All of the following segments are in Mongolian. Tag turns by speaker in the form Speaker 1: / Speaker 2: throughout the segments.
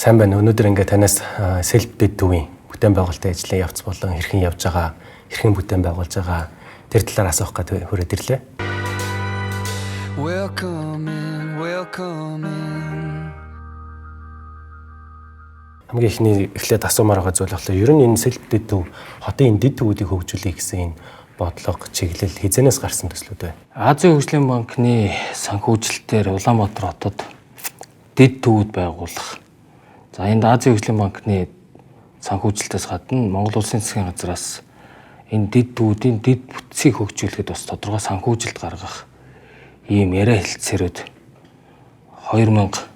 Speaker 1: Сайн байна. Өнөөдөр ингээд танаас Self Did төвийн бүтээн байгуулалтын ажлын явц болон хэрхэн явж байгаа, хэрхэн бүтээн байгуулж байгаа тэр талаар асуух гэдэг хүрээд ирлээ. Welcome in. Хамгийн ихний эхлээд асуумаар байгаа зүйл болохоор ер нь энэ Self Did төв хотын дид төвүүдийг хөгжүүлэх гэсэн энэ бодлого, чиглэл хизэнээс гарсан төслүүд бай.
Speaker 2: Азийн хөгжлийн банкны санхүүжилтээр Улаанбаатар хотод дид төвүүд байгуулах. За энд Азийн хөгжлийн банкны санхүүжилтээс гадна Монгол Улсын засгийн газраас энэ дид төвүүдийн дид бүтцийг хөгжүүлэхэд бас тодорхой санхүүжилт гаргах ийм яриа хэлцээрүүд 2014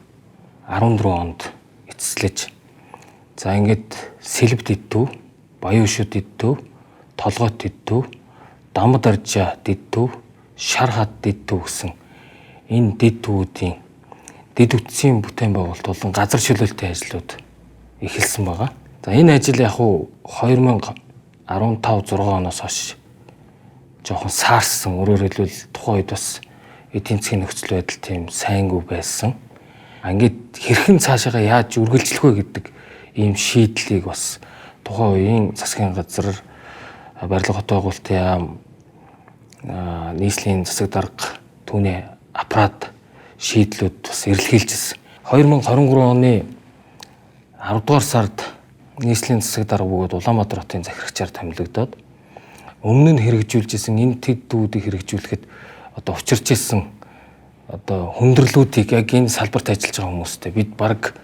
Speaker 2: онд эцэслэж. За ингээд Сэлб дид төв, Баян шүд дид төв, Толгойт дид төв, Дамад аржаа дид төв, Шар хад дид төв гэсэн энэ дид төвүүдийн дид үтсийн бүтээн байгуулалт болон газар чөлөөлтийн ажлууд эхэлсэн байгаа. За энэ ажил яг уу 2015-6 оноос хойш жоохон саарсан. Өөрөөр хэлбэл тухайн үед бас эдийн засгийн нөхцөл байдал тийм сайнгүй байсан. Ингээд хэрхэн цаашаа яаж үргэлжлэх вэ гэдэг ийм шийдлийг бас тухайн үеийн засгийн газар, барилга хот байгуулалтын яам, нийслэлийн засаг дарга, түүний аппарат шийдлүүд бас эрэлхийлжсэн. 2023 оны 10 дугаар сард нийслэлийн засаг дарга бөгөөд Улаанбаатар хотын захирагчаар томилогдоод өмнө нь хэрэгжүүлжсэн энэ тэд дүүдийг хэрэгжүүлэхэд одоо учирч ирсэн одоо хүндрэлүүдийг яг энэ салбарт ажиллаж байгаа хүмүүстэй бид баг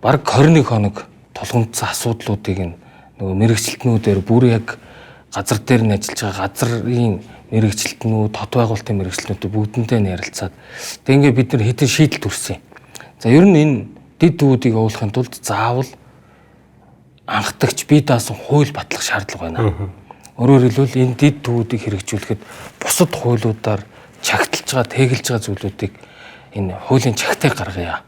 Speaker 2: 21 хоног тулгымдсан асуудлуудыг нөгөө мэрэгчлэтнүүдээр бүр яг газар дээр нь ажиллаж байгаа газрын мэрэгчлэтнүүд, хот байгуулалтын мэрэгчлэтнүүд бүгдэнтэй нь ярилцаад тэгээ бид нар хэдэн шийдэл төрсөн юм. За ер нь энэ дид дүүдийг явуулахын тулд заавал анхдагч бие даасан хууль батлах шаардлага байна. Өөрөөр хэлбэл энэ дид дүүдийг хэрэгжүүлэхэд бусад хуулиудаар чагталж байгаа, тэгэлж байгаа зүйлүүдийг энэ хуулийн чагтыг гаргая.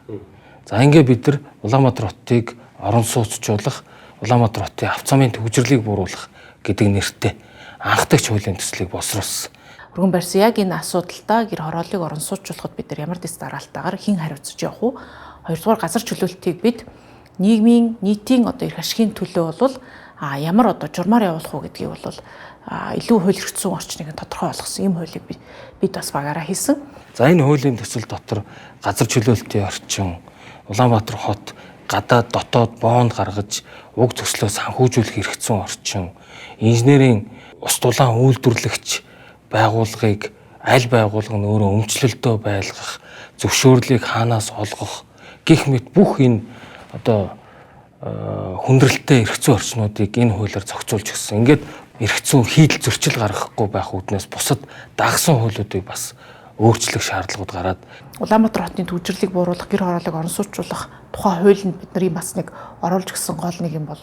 Speaker 2: За ингээ бид нар Улаанбаатар хотыг орон сууцчлуулах, Улаанбаатар хотын авто замын төвчрлийг бууруулах гэдэг нэртэй анхдагч хуулийн төслийг босруулсан.
Speaker 3: Өргөн барьсан яг энэ асуудалдаа гэр хорооллыг орон сууцчлуулахад бид нар ямар дэс дараалтаагаар хэн хариуцж явах вэ? Хоёрдугаар газар чөлөөлтийг бид нийгмийн нийтийн одоо эрх ашигын төлөө бол ямар одоо журмаар явуулах уу гэдгийг бол илүү хууль эрхцэн орчныг тодорхой болгосон ийм хуулийг бид бас багаараа хийсэн.
Speaker 2: За энэ хуулийн төсөл дотор газар чөлөөлтийн орчин, Улаанбаатар хот гадаад дотоод бонд гаргаж уг төслөө санхүүжүүлэх эрхцэн орчин, инженерийн ус дулаан үйлдвэрлэгч байгууллагыг аль байгууллага нь өөрөө өмчлөлтөө байлгах, зөвшөөрлийг хаанаас олгох гэх мэт бүх энэ одоо хүндрэлтэй эрхцэн орчнуудыг энэ хуулиар зохицуулж өгсөн. Ингээд эрхцэн хийдэл зөрчил гаргахгүй байх үүднээс бусад дагсан хуулиудыг бас өөрчлөх шаардлагууд гараад
Speaker 3: Улаанбаатар хотын төвчрлийг бууруулах, гэр хорооллыг орон сууцчлуулах тухай хуулинд бидний бас нэг оруулж гисэн гол нэг юм бол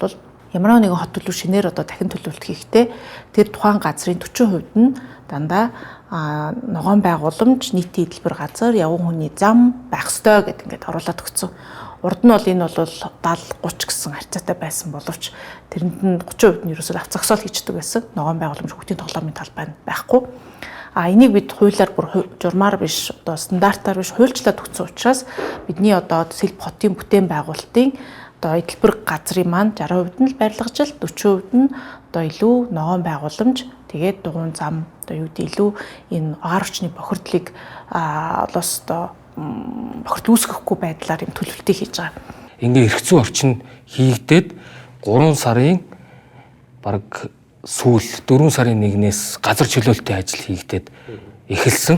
Speaker 3: ямар нэгэн хот төлөв шинээр одоо дахин төлөвлөлт хийхдээ тэр тухайн газрын 40% нь дандаа ногоон байгууламж, нийтийн эдэлбэр газар, явган хүний зам байх ёстой гэдэг ингээд оруулаад өгсөн. Урд нь бол энэ бол 70-30 гэсэн харьцаатай байсан боловч тэрэнд нь 30% нь ерөөсөө авц зогсоол хийждэг байсан. Ногоон байгууламж хүүхдийн тоглоомын талбай нь байхгүй. Энийг бид хуулиар бүр журмаар биш, одоо стандартаар биш хуульчлаад өгсөн учраас бидний одоо Сэлб хотын бүтээн байгуулалтын одоо эдэлбэр газрын маань 60% нь л барилгажил, 40% нь одоо илүү ногоон байгууламж, тэгээд дугуйн зам одоо юу гэдэг илүү энэ агаар орчны бохирдлыг олоос одоо бохирдол үүсгэхгүй байдлаар юм төлөвлөлтийг хийж байгаа.
Speaker 2: Ингээ эрхцэн орчин хийгдээд 3 сарын бараг сүүл 4 сарын 1-ээс газар чөлөөлтийн ажил хийгдээд эхэлсэн.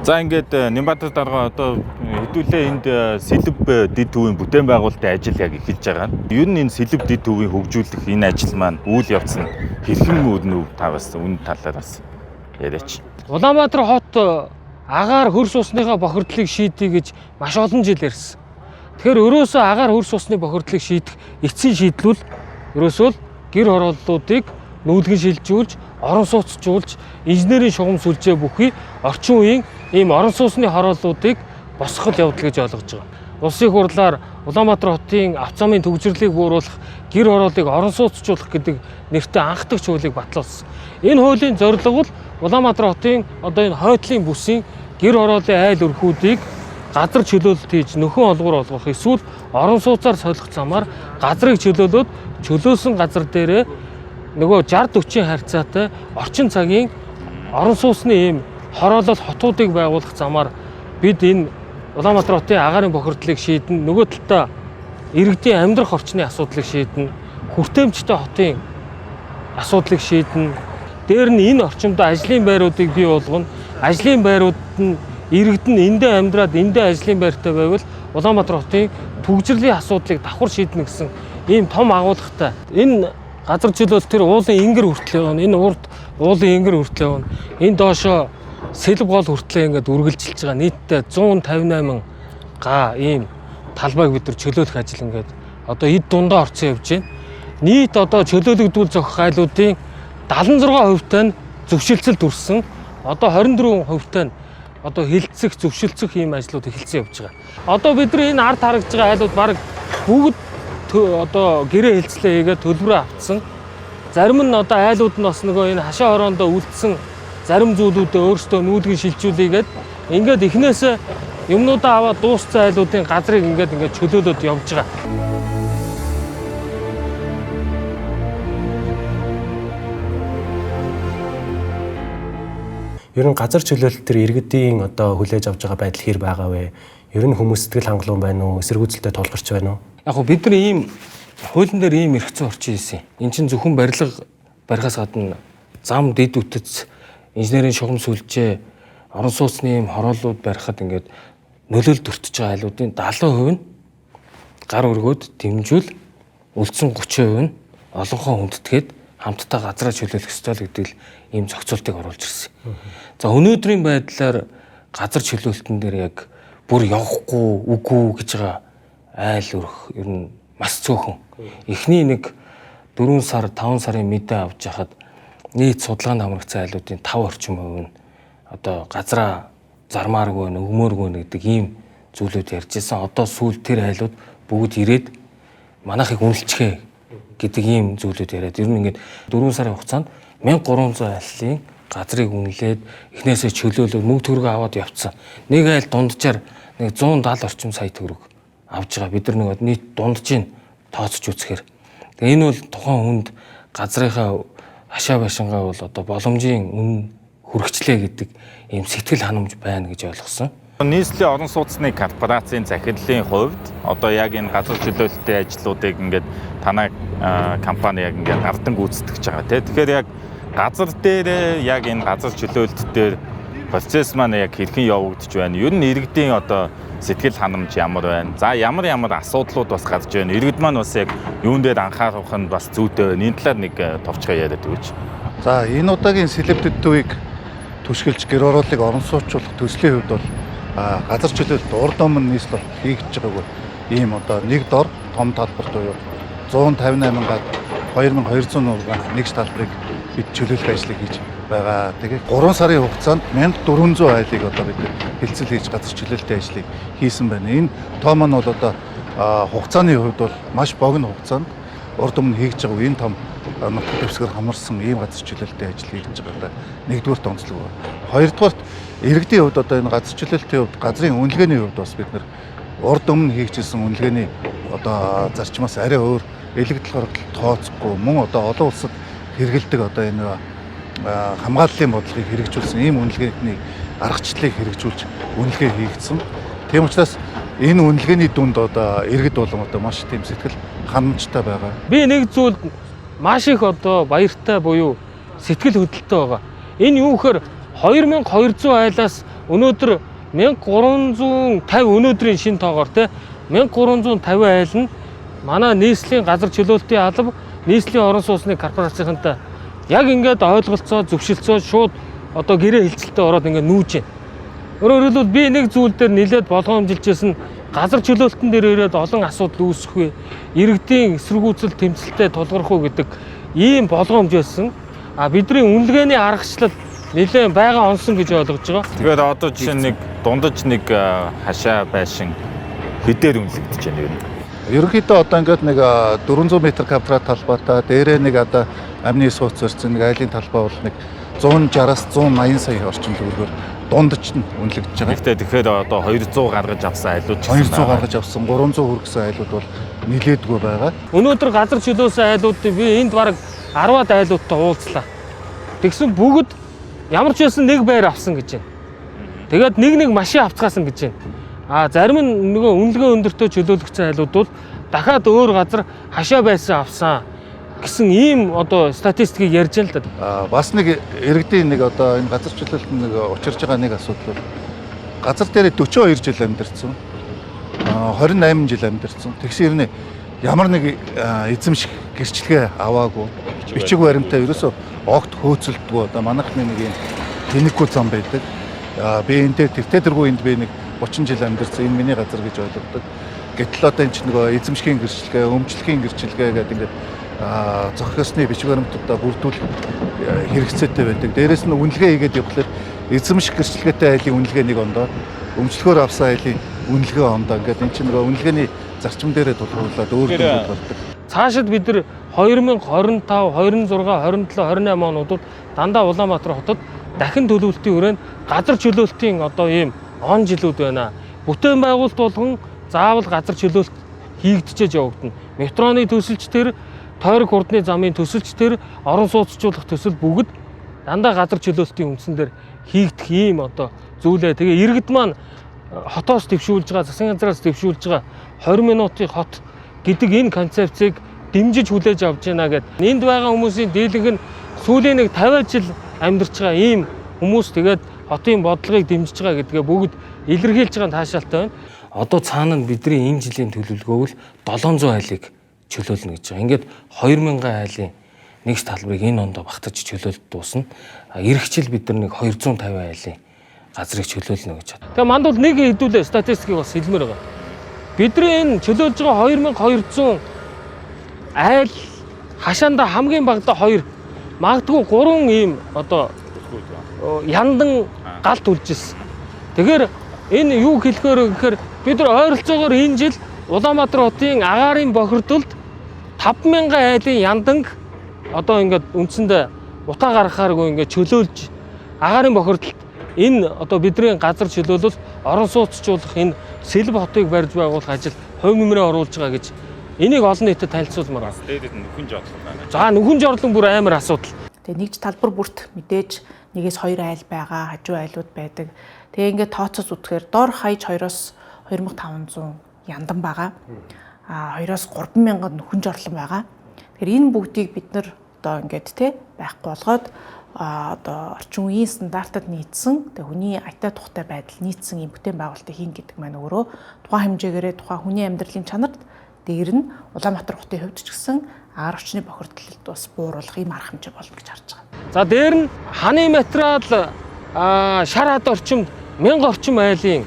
Speaker 4: За ингээд Нямбатар дарга одоо хэдүүлээ энд Сэлб дид төвийн бүтээн байгуулалтын ажил яг эхэлж байгаа. Ер нь энэ Сэлб дид төвийн хөгжүүлэх энэ ажил маань үйл явц нь хэрхэн өрнөв та бас энэ талаар бас яриач.
Speaker 2: Улаанбаатар хот агаар хөрс усныхаа бохирдлыг шийдэе гэж маш олон жил ярьсан. Тэгэхээр өрөөсөө агаар хөрс усны бохирдлыг шийдэх эцсийн шийдлүүл өрөөсөө гэр хорооллуудыг нүүлгэн шилжүүлж, орон сууцжуулж, инженерийн шугам сүлжээ бүхий орчин үеийн ийм орон сууцны хорооллуудыг босгох явдал гэж ойлгож байгаа. улсын хурлаар Улаанбаатар хотын авто замын төвжирлийг бууруулах, гэр хорооллыг орон сууцчлуулах гэдэг нэртэй анхдагч хуулийг батлуулсан. Энэ хуулийн зорилго бол Улаанбаатар хотын одоо энэ хойдлын бүсийн гэр хорооллын айл өрхүүдийг газар чөлөөлөлт хийж нөхөн олгор олгох, эсвэл орон сууцаар солих замаар газрыг чөлөөлөөд чөлөөсөн газар дээрээ нөгөө 60-40 харьцаатай орчин цагийн орон сууцны ийм хороолол хотуудыг байгуулах замаар бид энэ Улаанбаатар хотын агаарын бохирдлыг шийдэн, нөгөө талдаа иргэдийн амьдрах орчны асуудлыг шийдэн, хүртээмжтэй хотын асуудлыг шийдэн. Дээр нь энэ орчимд ажлын байруудыг бий болгоно. Ажлын байрууд нь иргэд нь эндээ амьдраад эндээ ажлын байртай байвал Улаанбаатар хотын төгжрлийн асуудлыг давхар шийднэ гэсэн ийм том агуулгатай. Энэ газар чөлөөлөлт төр уулын ингэр хүртэл явна. Энэ урд уулын ингэр хүртэл явна. Энэ доошоо сэлб гол хүртлээ ингээд үргэлжилж байгаа нийтдээ 158 га ийм талбайг бид нар чөлөөлөх ажил ингээд одоо эд дундаа орцсон явж байна. Нийт одоо чөлөөлөгдүүл зохих айлуудын 76% нь зөвшөлтсөл дүрсэн. Одоо 24% нь одоо хилцэх, зөвшөлдсөх ийм ажлууд эхэлсэн явж байгаа. Одоо бид нар энэ ард харагдж байгаа айлууд баг бүгд одоо гэрээ хилцлээ хийгээд төлбөрөө авцсан. Зарим нь одоо айлууд нь бас нөгөө энэ хашаа хороондоо үлдсэн зарим зүйлүүдээ өөрсдөө нүүлгэн шилжүүлээгээд ингээд эхнээсээ юмнуудаа аваад дууссан айлуудын газрыг ингээд чөлөөлөд явж байгаа.
Speaker 1: Ер нь газар чөлөөлөлт төр иргэдийн одоо хүлээж авч байгаа байдал хэр байгаа вэ? Ер нь хүмүүс сэтгэл хангалуун байна уу? Эсэргүүцэлтэй тулгарч байна уу?
Speaker 2: Яг гоо бид нар ийм хуулийн дээр ийм эрх зүйн орчин хийсэн. Эн чинь зөвхөн барилга барихаас гадна зам, дэд үтц, инженерийн шугам сүлжээ, орон сууцны ийм хорооллууд барихад ингээд нөлөөлөлт өртөж байгаа айлуудын 70% нь гар өргөөд дэмжүүл, үлдсэн 30% нь олонхоо хүндэтгээд хамтдаа газраа чөлөөлөх ёстой л гэдэг л ийм зохицуултыг оруулж ирсэн. За өнөөдрийн байдлаар газар чөлөөлтөн дээр яг бүр явахгүй, үгүй гэж байгаа айл өрх ер нь маш цөөхөн. Эхний нэг 4 сар, 5 сарын мэдээ авч яхад нийт судалгаанд хамрагдсан айлуудын 5 орчим хувь нь одоо газраа зармааргүй байна, өгмөөргүй байна гэдэг ийм зүйлүүд ярьж байсан. Одоо сүүл тэр айлууд бүгд ирээд манайхыг үнэлчихээ гэдэг ийм зүйлүүд яриад ер нь ингээд 4 сарын хугацаанд 1300 айлын газрыг үнэлээд эхнээсээ чөлөөлөд мөнгө төгрөгөө аваад явцсан. Нэг айл дунджаар нэг 170 орчим сая төгрөг авж байгаа. Бид нар нэг нийт дунджийг тооцож үзэхээр. Тэгээ энэ бол тухайн хүнд газрынхаа хашаа байшингаа бол одоо боломжийн үнэ хүргэчлээ гэдэг ийм сэтгэл ханамж байна гэж ойлгосон.
Speaker 4: Нийслэлийн орон сууцны корпорацийн захирлын хувьд одоо яг энэ газар чөлөөлөлтийн ажлуудыг ингээд танай компани яг ингээд ардан гүйцэтгэж байгаа тийм. Тэгэхээр яг газар дээр яг энэ газар чөлөөлөлт дээр процесс маань яг хэрхэн явагдаж байна? Ер нь иргэдийн одоо сэтгэл ханамж ямар байна? За ямар асуудлууд бас гарч байна? Иргэд маань бас яг юун дээр анхаарах нь бас зүйтэй байна. Энэ талаар нэг товчхон яриад өгөөч.
Speaker 5: За энэ удаагийн сэлбэдэд төвийг түшгэлж гэр хорооллыг орон сууцчлах төслийн хувьд бол газар чөлөөлөлт урд өмнө нийслэл хийгдэж байгаагүй ийм одоо нэг дор том талбарт буюу 158 гад 2200 нургаан нэгж талбарыг бид чөлөөлөх ажлыг хийж байгаа. Тэгээд 3 сарын хугацаанд 1400 айлыг одоо бид хилцэл хийж газар чөлөөлтийн ажлыг хийсэн байна. Энэ тоо маань бол одоо хугацааны хувьд бол маш богино хугацаанд урд өмнө хийгдэж байгаа энэ том нутаг дэвсгэр хамарсан ийм газар чөлөөлтийн ажил хийж байгаа. Нэгдүгээр онцлог байна. Хоёрдугаар иргэдийн хувьд одоо энэ газар чөлөөлтийн хувьд газрын үнэлгээний хувьд бас бид нэр урд өмнө хийгдсэн үнэлгээний одоо зарчмаас арай өөр элэгдэл хоригдол тооцохгүй мөн одоо олон улсад хэрэгэлдэг одоо энэ хамгааллын бодлогыг хэрэгжүүлсэн ийм үнэлгээний аргачлалыг хэрэгжүүлж үнэлгээ хийгдсэн. Тийм учраас энэ үнэлгээний дүнд одоо иргэд болон одоо маш тийм сэтгэл ханамжтай байгаа.
Speaker 2: Би нэг зүйл маш их одоо баяртай буюу сэтгэл хөдлөлттэй байгаа. Энэ юу гэхээр 2200 айлаас өнөөдөр 1350 өнөөдрийн шин тоогоор те 1350 айл нь манай нийслэлийн газар чөлөөлтийн алба нийслэлийн орон сууцны корпорацийнхантай яг ингээд ойлголцоо зөвшөлдсөө шууд одоо гэрээ хилцэлтэд ороод ингээд нүүж байна. Өөрөөр хэлбэл би нэг зүйл дээр нэлээд болгоомжилжсэн газар чөлөөлтөн дээр ирээд олон асуудал үүсэх вэ? Иргэдийн эсэргүүцэл тэмцэлтэд тулгарх уу гэдэг ийм болгоомж байсан. Бидний үнэлгээний аргачлал нэлээд байгаа онсон гэж ойлгож байгаа.
Speaker 4: Тэгэхээр одоо жишээ нэг дундаж нэг хашаа байшин хэдээр үнэлэгдэж байна юу?
Speaker 5: Ерөнхийдөө одоо ингээд нэг 400 м квадрат талбайтай дээрээ нэг одоо амны сууц зорьсон нэг айлын талбай бол нэг 160-аас 180 сая орчим төгрөгөөр дундч нь үнэлэгдэж байгаа.
Speaker 4: Гэхдээ тэгэхээр одоо 200 гаргаж авсан айлууд ч гэсэн
Speaker 5: 200 гаргаж авсан 300 хүргэсэн айлууд бол нилээдгүй байгаа.
Speaker 2: Өнөөдөр газар чөлөөсөн айлуудыг би энд бараг 10-аад айлуудтай уулзлаа. Тэгсэн бүгд ямар ч байсан нэг байр авсан гэж байна. Тэгээд нэг машин авцгаасан гэж байна. Зарим нь нөгөө үнэлгээ өндөртөө чөлөөлөгдсөн айлууд бол дахиад өөр газар хашаа байсан авсан гэсэн ийм одоо статистикийг ярьж байна л да.
Speaker 5: Бас нэг иргэдийн нэг одоо энэ газар чөлөөлөлт нэг учирж байгаа нэг асуудал бол газар дээр 42 жил амьдарсан. 28 жил амьдарсан. Тэгсэн хэрнээ ямар нэг эзэмших гэрчлэгээ аваагүй. Бичиг баримтаа ерөөсөө огт хөөцөлдөггүй. Одоо манайхны нэг юм тэнэггүй зам байдаг. Би энэ дээр тэртэргүй энд би нэг 30 жил амьдарсан. Энэ миний газар гэж ойлгодог. Гэтэл одоо энэ ч нөгөө эзэмшгийн гэрчлэгээ, өмчлөгийн гэрчлэгээ гэдэг ингээд зохиосны бичиг баримтуудаа бүрдүүл хэрэгцээтэй байдаг. Дээрээс нь үнэлгээ хийгээд явхлаар эзэмших гэрчлэгээтэй айлын үнэлгээ нэг ондоо, өмчлөхөөр авсан айлын үнэлгээ ондоо ингээд энэ чинь нөгөө үнэлгээний зарчим дээрээ тулгуурлаад өөр дэнд болдог.
Speaker 2: Цаашид бид нар 2025, 26, 27, 28 онуудад дандаа Улаанбаатар хотод дахин төлөвлөлтийн хүрээнд газар чөлөөлтийн одоо ийм он жилүүд байна. Бүтээн байгуулалт болгон заавал газар чөлөөлт хийгдчихэж явагдана. Метроны төсөлч төр, тойрог хурдны замын төсөлч төр, орон сууцчлуулах төсөл бүгд дандаа газар чөлөөлтийн үндсэн дээр хийгдэх ийм одоо зүйлээ. Тэгээ иргэд маань хотоос дэвшүүлж байгаа, засгийн газраас дэвшүүлж байгаа 20 минутын хот гэдэг энэ концепцийг дэмжиж хүлээж авч байна гэд. Энд байгаа хүмүүсийн дийлэнх нь сүүлийн нэг 50 жил амьдарч байгаа ийм хүмүүс тэгээд хотын бодлогыг дэмжиж байгаа гэдгээ бүгд илэрхийлж байгаа таашаалтай байна. Одоо цаана бидний энэ жилийн төлөвлөгөө бол 700 айлыг чөлөөлнө гэж байгаа. Ингээд 2000 айлын нэгж талбарыг энэ онд багтаж чөлөөлт дуусна. Ирэх жил бид нар нэг 250 айлын газрыг чөлөөлнө гэж байна. Тэгээ манд бол нэг хэдүүлээ статистикийг бас хэлмээр байгаа. Бидний энэ чөлөөлж байгаа 2200 айл хашаанда хамгийн багадаа 2 магадгүй 3 ийм одоо яндан галт үлжсэн. Тэгэхээр энэ юу хэлэхээр гэхээр бид нар ойролцоогоор энэ жил Улаанбаатар хотын агаарын бохирдолд 5000 айлын янданг одоо ингээд үндсэндээ утаа гаргахааргүй ингээд чөлөөлж агаарын бохирдолд энэ одоо бидний газар чөлөөлөл орон сууцчлуулах энэ Сэлб хотыг барьж байгуулах ажил хувь нэмрээ оруулж байгаа гэж энийг олон нийтэд танилцуулмаар байна.
Speaker 4: Дээрэс нь нөхөн жорлон байна.
Speaker 2: За нөхөн жорлон бүр амар асуудал.
Speaker 3: Тэгээ нэгж талбар бүрт мэдээж нэгээс 2 айл байгаа, хажуу айлууд байдаг. Тэгээ ингээд тооцоос үзэхээр дор хаяж 2-оос 2500 яндан байгаа. 2-оос 3000 нөхөн жорлон байгаа. Тэгэхээр энэ бүгдийг бид нар одоо ингээд байхгүй болгоод одоо орчин үеийн стандартад нийцсэн, тэгээ хүний аятаа тухтай байдал нийцсэн юм бүтээн байгуулалтыг хийн гэдэг маань өөрөө тухайн хэмжээгээрээ тухайн хүний амьдралын чанарт дээр нь Улаанбаатар хотын хувьд ч гэсэн агаар орчны бохирдлыг бас бууруулах юм арга хэмжээ болно гэж харж байгаа.
Speaker 2: За дээр нь ханы материал шар хад орчимд 1000 орчим айлын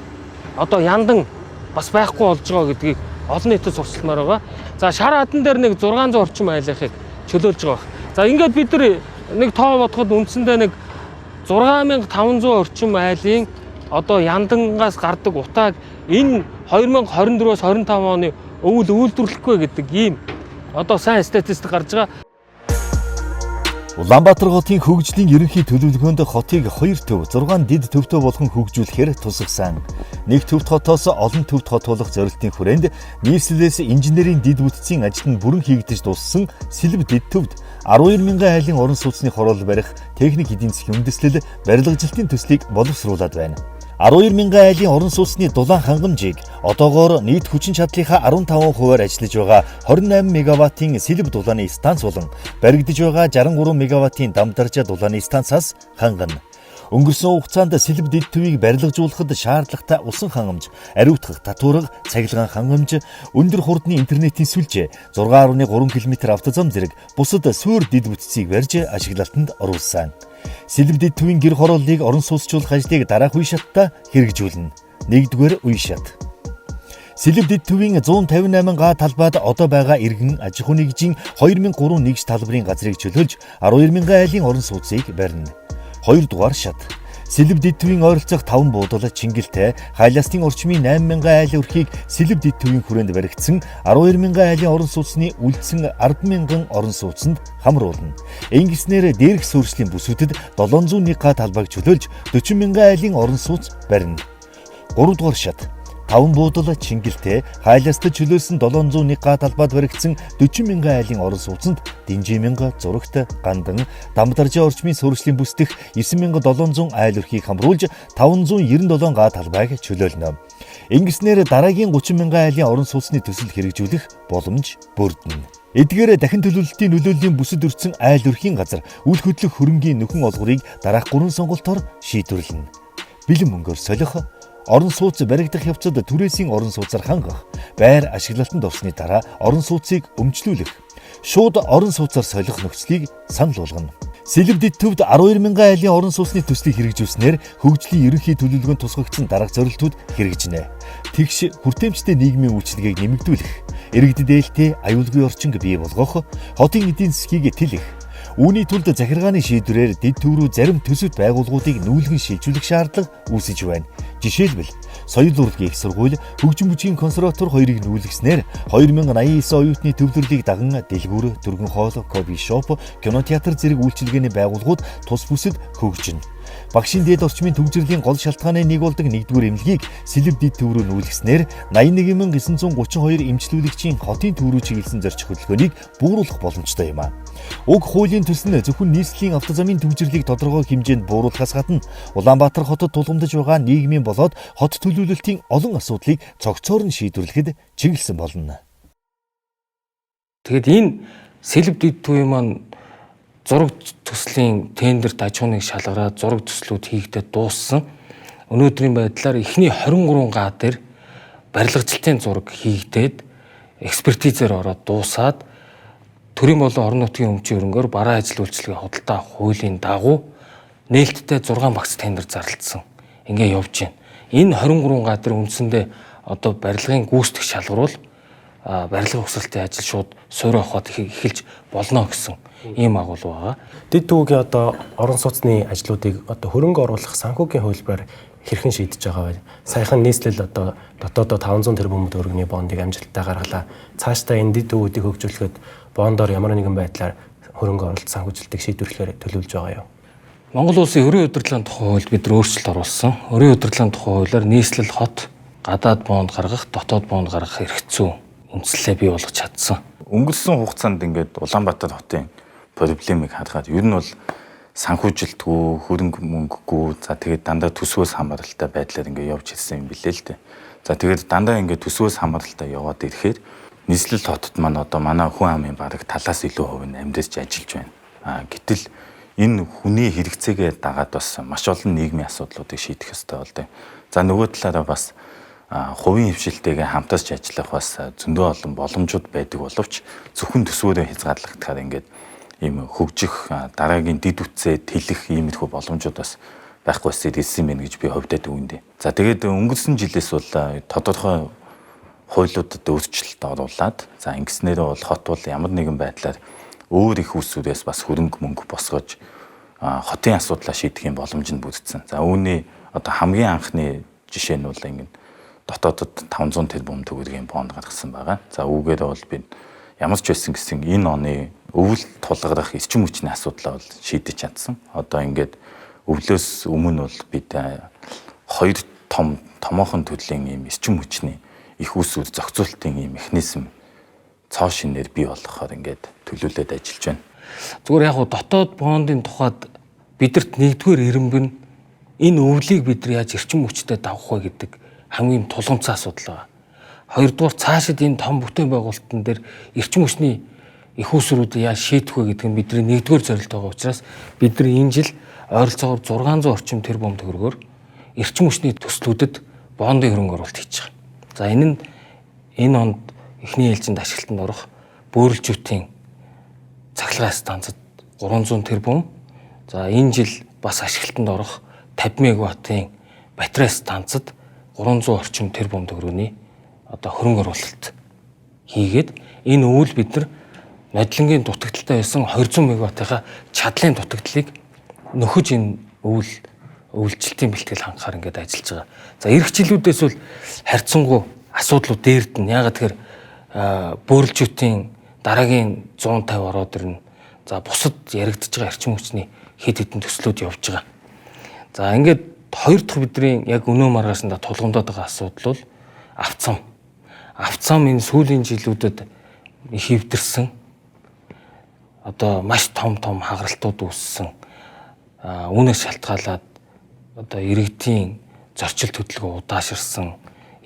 Speaker 2: одоо яндан бас байхгүй болж байгаа гэдгийг олон нийтэд сурчилмаар байгаа. За шар хадан дээр нэг 600 орчим айлынхыг чөлөөлж байгаа. За ингээд бид нар нэг тоо бодоход үндсэндээ нэг 6500 орчим айлын одоо яндангаас гардаг утааг энэ 2024-оос 25 оны өвөл үйлдвэрлэхгүй гэдэг ийм одоо сайн статистик гарч байгаа.
Speaker 6: Улаанбаатар хотын хөгжлийн ерөнхий төлөвлөгөөнд хотыг 2 төв, 6 дэд төвтэй болгон хөгжүүлэхээр тусгасан. Нэг төвт хотоос олон төвт хот болох зорилтын хүрээнд нийслэлээс инженерийн дэд бүтцийн ажил нь бүрэн хийгдэж дууссан Сэлб дэд төвд 12000 айлын орон сууцны хороол барих техник эдийн засгийн үндэслэл барилгажилтын төслийг боловсруулад байна. 12000 айлын орон сууцны дулаан хангамжийг одоогоор нийт хүчин чадлынхаа 15%-аар ажиллаж байгаа 28 мегаваттын Сэлб дулааны станц болон баригдаж байгаа 63 мегаваттын Дамдаржа дулааны станцаас хангана. Өнгөрсөн хугацаанд Сэлб дэд төвийг барилгажуулахад шаардлагатай усан хангамж, ариутгах татварга, цахилгаан хангамж, өндөр хурдны интернетийн сүлжээ, 6.3 км автозам зэрэг бусад суурь дэд бүтцийг барьж ашиглалтанд оруулсан. Сэлб дэд төвийн гэр хорооллыг орон сууцчлуулах ажлыг дараах үе шаттай хэрэгжүүлнэ. 1-р үе шат. Сэлб дэд төвийн 158 га талбайд одоо байгаа иргэн аж ахуй нэгжийн 2003 нэгж талбарын газрыг чөлөөлж 12000 айлын орон сууцыг барина. 2-р шат. Сэлэв дэд төвийн ойролцоох 5 буудал Чингэлтэй хайлаастын орчмын 8,000 айл өрхийг Сэлэв дэд төвийн хүрээнд баригдсан 12,000 айлын орон сууцны үлдсэн 10,000 орон сууцнд хамруулна. Ингэснээр дээрх суурьшлийн бүсүүдэд 701 га талбайг чөлөөлж 40,000 айлын орон сууц барина. 3 дугаар шат 5 буудал Чингэлтэй хайлаастад чөлөөлсөн 701 га талбайд баригдсан 40,000 айлын орон сууцанд Динжимэнга, Зурагт, Гандан, Дамдаржаа орчмын суурьшлийн бүсдэх 9,700 айл өрхийг хамруулж 597 га талбайг чөлөөлнө. Ингэснээр дараагийн 30,000 айлын орон сууцны төсөл хэрэгжүүлэх боломж бүрдэнэ. Эдгээр дахин төлөвлөлтийн нөлөөллийн бүсэд өртсөн айл өрхийн газар үл хөдлөх хөрөнгийн нөхөн олгорыг дараах 3 сонголтоор шийдвэрлэнэ. Бэлэн мөнгөөр солих, орон сууц баригдах явцад түрээсийн орон сууцаар хангах, байр ашиглалтанд орсны дараа орон сууцыг өмчлүүлэх, шууд орон сууцаар солих нөхцөлийг санал болгоно. Сэлэв дэд төвд 12,000 айлын орон сууцны төслийг хэрэгжүүлснээр хөгжлийн ерөнхий төлөвлөгөөнд тусгагдсан дарга зорилтууд хэрэгжинэ. Тэгш хүртээмжтэй нийгмийн үйлчилгээг нэмэгдүүлэх, иргэдэд ээлтэй аюулгүй орчинг бий болгох, хотын эдийн засгийг тэлэх. Үүний тулд захиргааны шийдвэрээр дэд төв рүү зарим төсөвт байгууллагуудыг нүүлгэн шилжүүлэх шаардлага үүсэж байна. Жишээлбэл соёл урлагийн их сургууль, хөгжим бүжгийн консерватор хоёрыг нүүлгэснээр 2089 оюутны төвлөрлийг даган дэлгүүр, дөргөн хоол, кофе шоп, кинотеатр зэрэг үйлчилгээний байгууллагууд тус бүсэд хөгжинэ. Багшийн дээд орчмын төвжирлийн гол шалтгааны нэг болдог 1-р эмнэлгийг Сэлэв дэд төв рүү нүүлгэснээр 81,932 эмчлүүлэгчийн хотын төв рүү чиглэсэн зорчих хөдөлгөөнийг бууруулах боломжтой юм а. Уг хуулийн төсөл нь зөвхөн нийслэлийн автозамын төвжирлийг тодорхой хэмжээнд бууруулахаас гадна Улаанбаатар хотод тулгамдж байгаа нийгмийн болоод хот төлөвлөлтийн олон асуудлыг цогцоор нь шийдвэрлэхэд чиглэсэн болно.
Speaker 2: Тэгэд энэ Сэлэв дэд төвийн маань зураг төслийн тендерт аж ахуйныг шалгараад зураг төслүүд хийгдээд дууссан. Өнөөдрийн байдлаар эхний 23 га дээр барилгачлалтын зураг хийгдээд экспертизээр ороод дуусаад төрийн болон орон нутгийн өмчийн хөрөнгөөр бараа ажил үйлчилгээ худалдаа хуулийн дагуу нээлттэй 6 багц тендер зарлагдсан. Ингээ явж байна. Энэ 23 га дээр үндсэндээ одоо барилгын гүйцэтгэх шалгаруул барилгын угсралтын ажил шууд суурь авахад эхэлж болно гэсэн ийм агуул байгаа.
Speaker 1: Дэд төвгийн одоо орон сууцны ажлуудыг одоо хөрөнгө оруулах санхүүгийн хувилбараар хэрхэн шийдэж байгаа вэ? Саяхан нийслэл одоо дотоодоо 500 тэрбум төгрөгийн бондыг амжилттай гаргалаа. Цаашдаа энэ дэд төвүүдийг хөгжүүлэхэд бондоор ямар нэгэн байдлаар хөрөнгө оруулалт санхүүжилтийг шийдвэрлэхээр төлөвлөж байгаа юу?
Speaker 2: Монгол улсын өрийн удирдлагын тухай хууль бид өөрчлөлт оруулсан. Өрийн удирдлагын тухай хуулиар нийслэл хот гадаад бонд гаргах, дотоод бонд гаргах хэрэгцүү үндслэлээ бий болгож чадсан.
Speaker 4: Өнгөрсөн хугацаанд ингээд Улаанбаатар хотын проблемыг харахад ер нь бол санхүүжилтгүй, хөрөнгө мөнгөгүй, за тэгээд дандаа төсвөөс хамааралтай байдлаар ингээд явж ирсэн юм билээ л дээ. За тэгээд дандаа ингээд төсвөөс хамааралтай яваад ирэхээр нийслэл хотод маань одоо манай хүн амын бараг талаас илүү хувь нь амьдарч ажиллаж байна. Гэтэл энэ хүний хэрэгцээгээ дагаад бас маш олон нийгмийн асуудлуудыг шийдэх ёстой болдог. За нөгөө талаараа бас хувийн хвшилтэйгээ хамтарч ажиллах бас зөндөө олон боломжууд байдаг боловч зөвхөн төсвөөрөө хязгаарлагдахаар ингээд ийм хөгжих дараагийн дэд үтсээ тэлэх иймэрхүү боломжууд бас байхгүй байсан байна гэж би хувьдаа дүгнэв. За тэгээд өнгөрсөн жилээс бол тодорхой хуулиудад өөрчлөлт оруулаад за ингэснээрээ бол хот бол ямар нэгэн байдлаар өөр их усүүдээс бас хөрөнгө мөнгө босгож хотын асуудлаа шийдэх юм боломж нь бүрдсэн. За үүний одоо хамгийн анхны жишээ нь бол ингэ дотоодод 500 тэрбум төгрөгийн бонд гаргасан байгаа. За үүгээр бол би ямар ч байсан гэсэн энэ оны өвөл тулгарах эрчим хүчний асуудлаа бол шийдэж чадсан. Одоо ингээд өвлөөс өмнө бол бид хоёр томоохон төрлийн ийм эрчим хүчний их усүр зохицуулалтын ийм механизм цоо шинээр бий болгохоор ингээд төлөвлөд ажиллаж байна.
Speaker 2: Зүгээр яг дотоод бондын тухайд бидэрт нэгдүгээр эренб нь энэ өвлийг бид нар яаж эрчим хүчтэй давах вэ гэдэг хамгийн тулгымцсан асуудал байна. Хоёрдугаар цаашид энэ том бүтээн байгуулалтын дээр эрчим хүчний их усруудыг яаж шийдэх вэ гэдэг нь бидний нэгдүгээр зорилт байгаа учраас бид нар энэ жил ойролцоогоор 600 орчим тэрбум төгрөгөөр эрчим хүчний төслүүдэд бондын хөрөнгө оруулалт хийж байгаа. За энэ онд эхний ээлжинд ашиглалтанд орох бөөрөлжүүдийн цахилгаан станцад 300 тэрбум. За энэ жил бас ашиглалтанд орох 50 мегаваттын батарей станцад 300 орчим тэрбум төгрөгийн одоо хөрөнгө оруулалт хийгээд энэ өвөл бид нар модлонгийн дутагдaltaй байсан 200 мегаваттынхаа чадлын дутагдлыг нөхөж энэ өвөл үйлчлэлтийн бэлтгэл хангахаар ингээд ажиллаж байгаа. За эх жилүүдээс бол харьцангуй асуудлууд дээрдэн. Яагаад тэгэхээр бөөрөлжүүдийн дараагийн 150 ороод ирнэ. За бусад яригдж байгаа эрчим хүчний хэд хэдэн төслүүд явж байгаа. За ингээд хоёр дахь бидний яг өнөө маргаашнда тулгамдаад байгаа асуудал бол авцам. Авцам энэ сүүлийн жилүүдэд их хэвдэрсэн. Одоо маш том хагаралтууд үүссэн. Үүнээс шалтгаалаад одоо иргэдийн зорчил хөдөлгөөн удааширсан,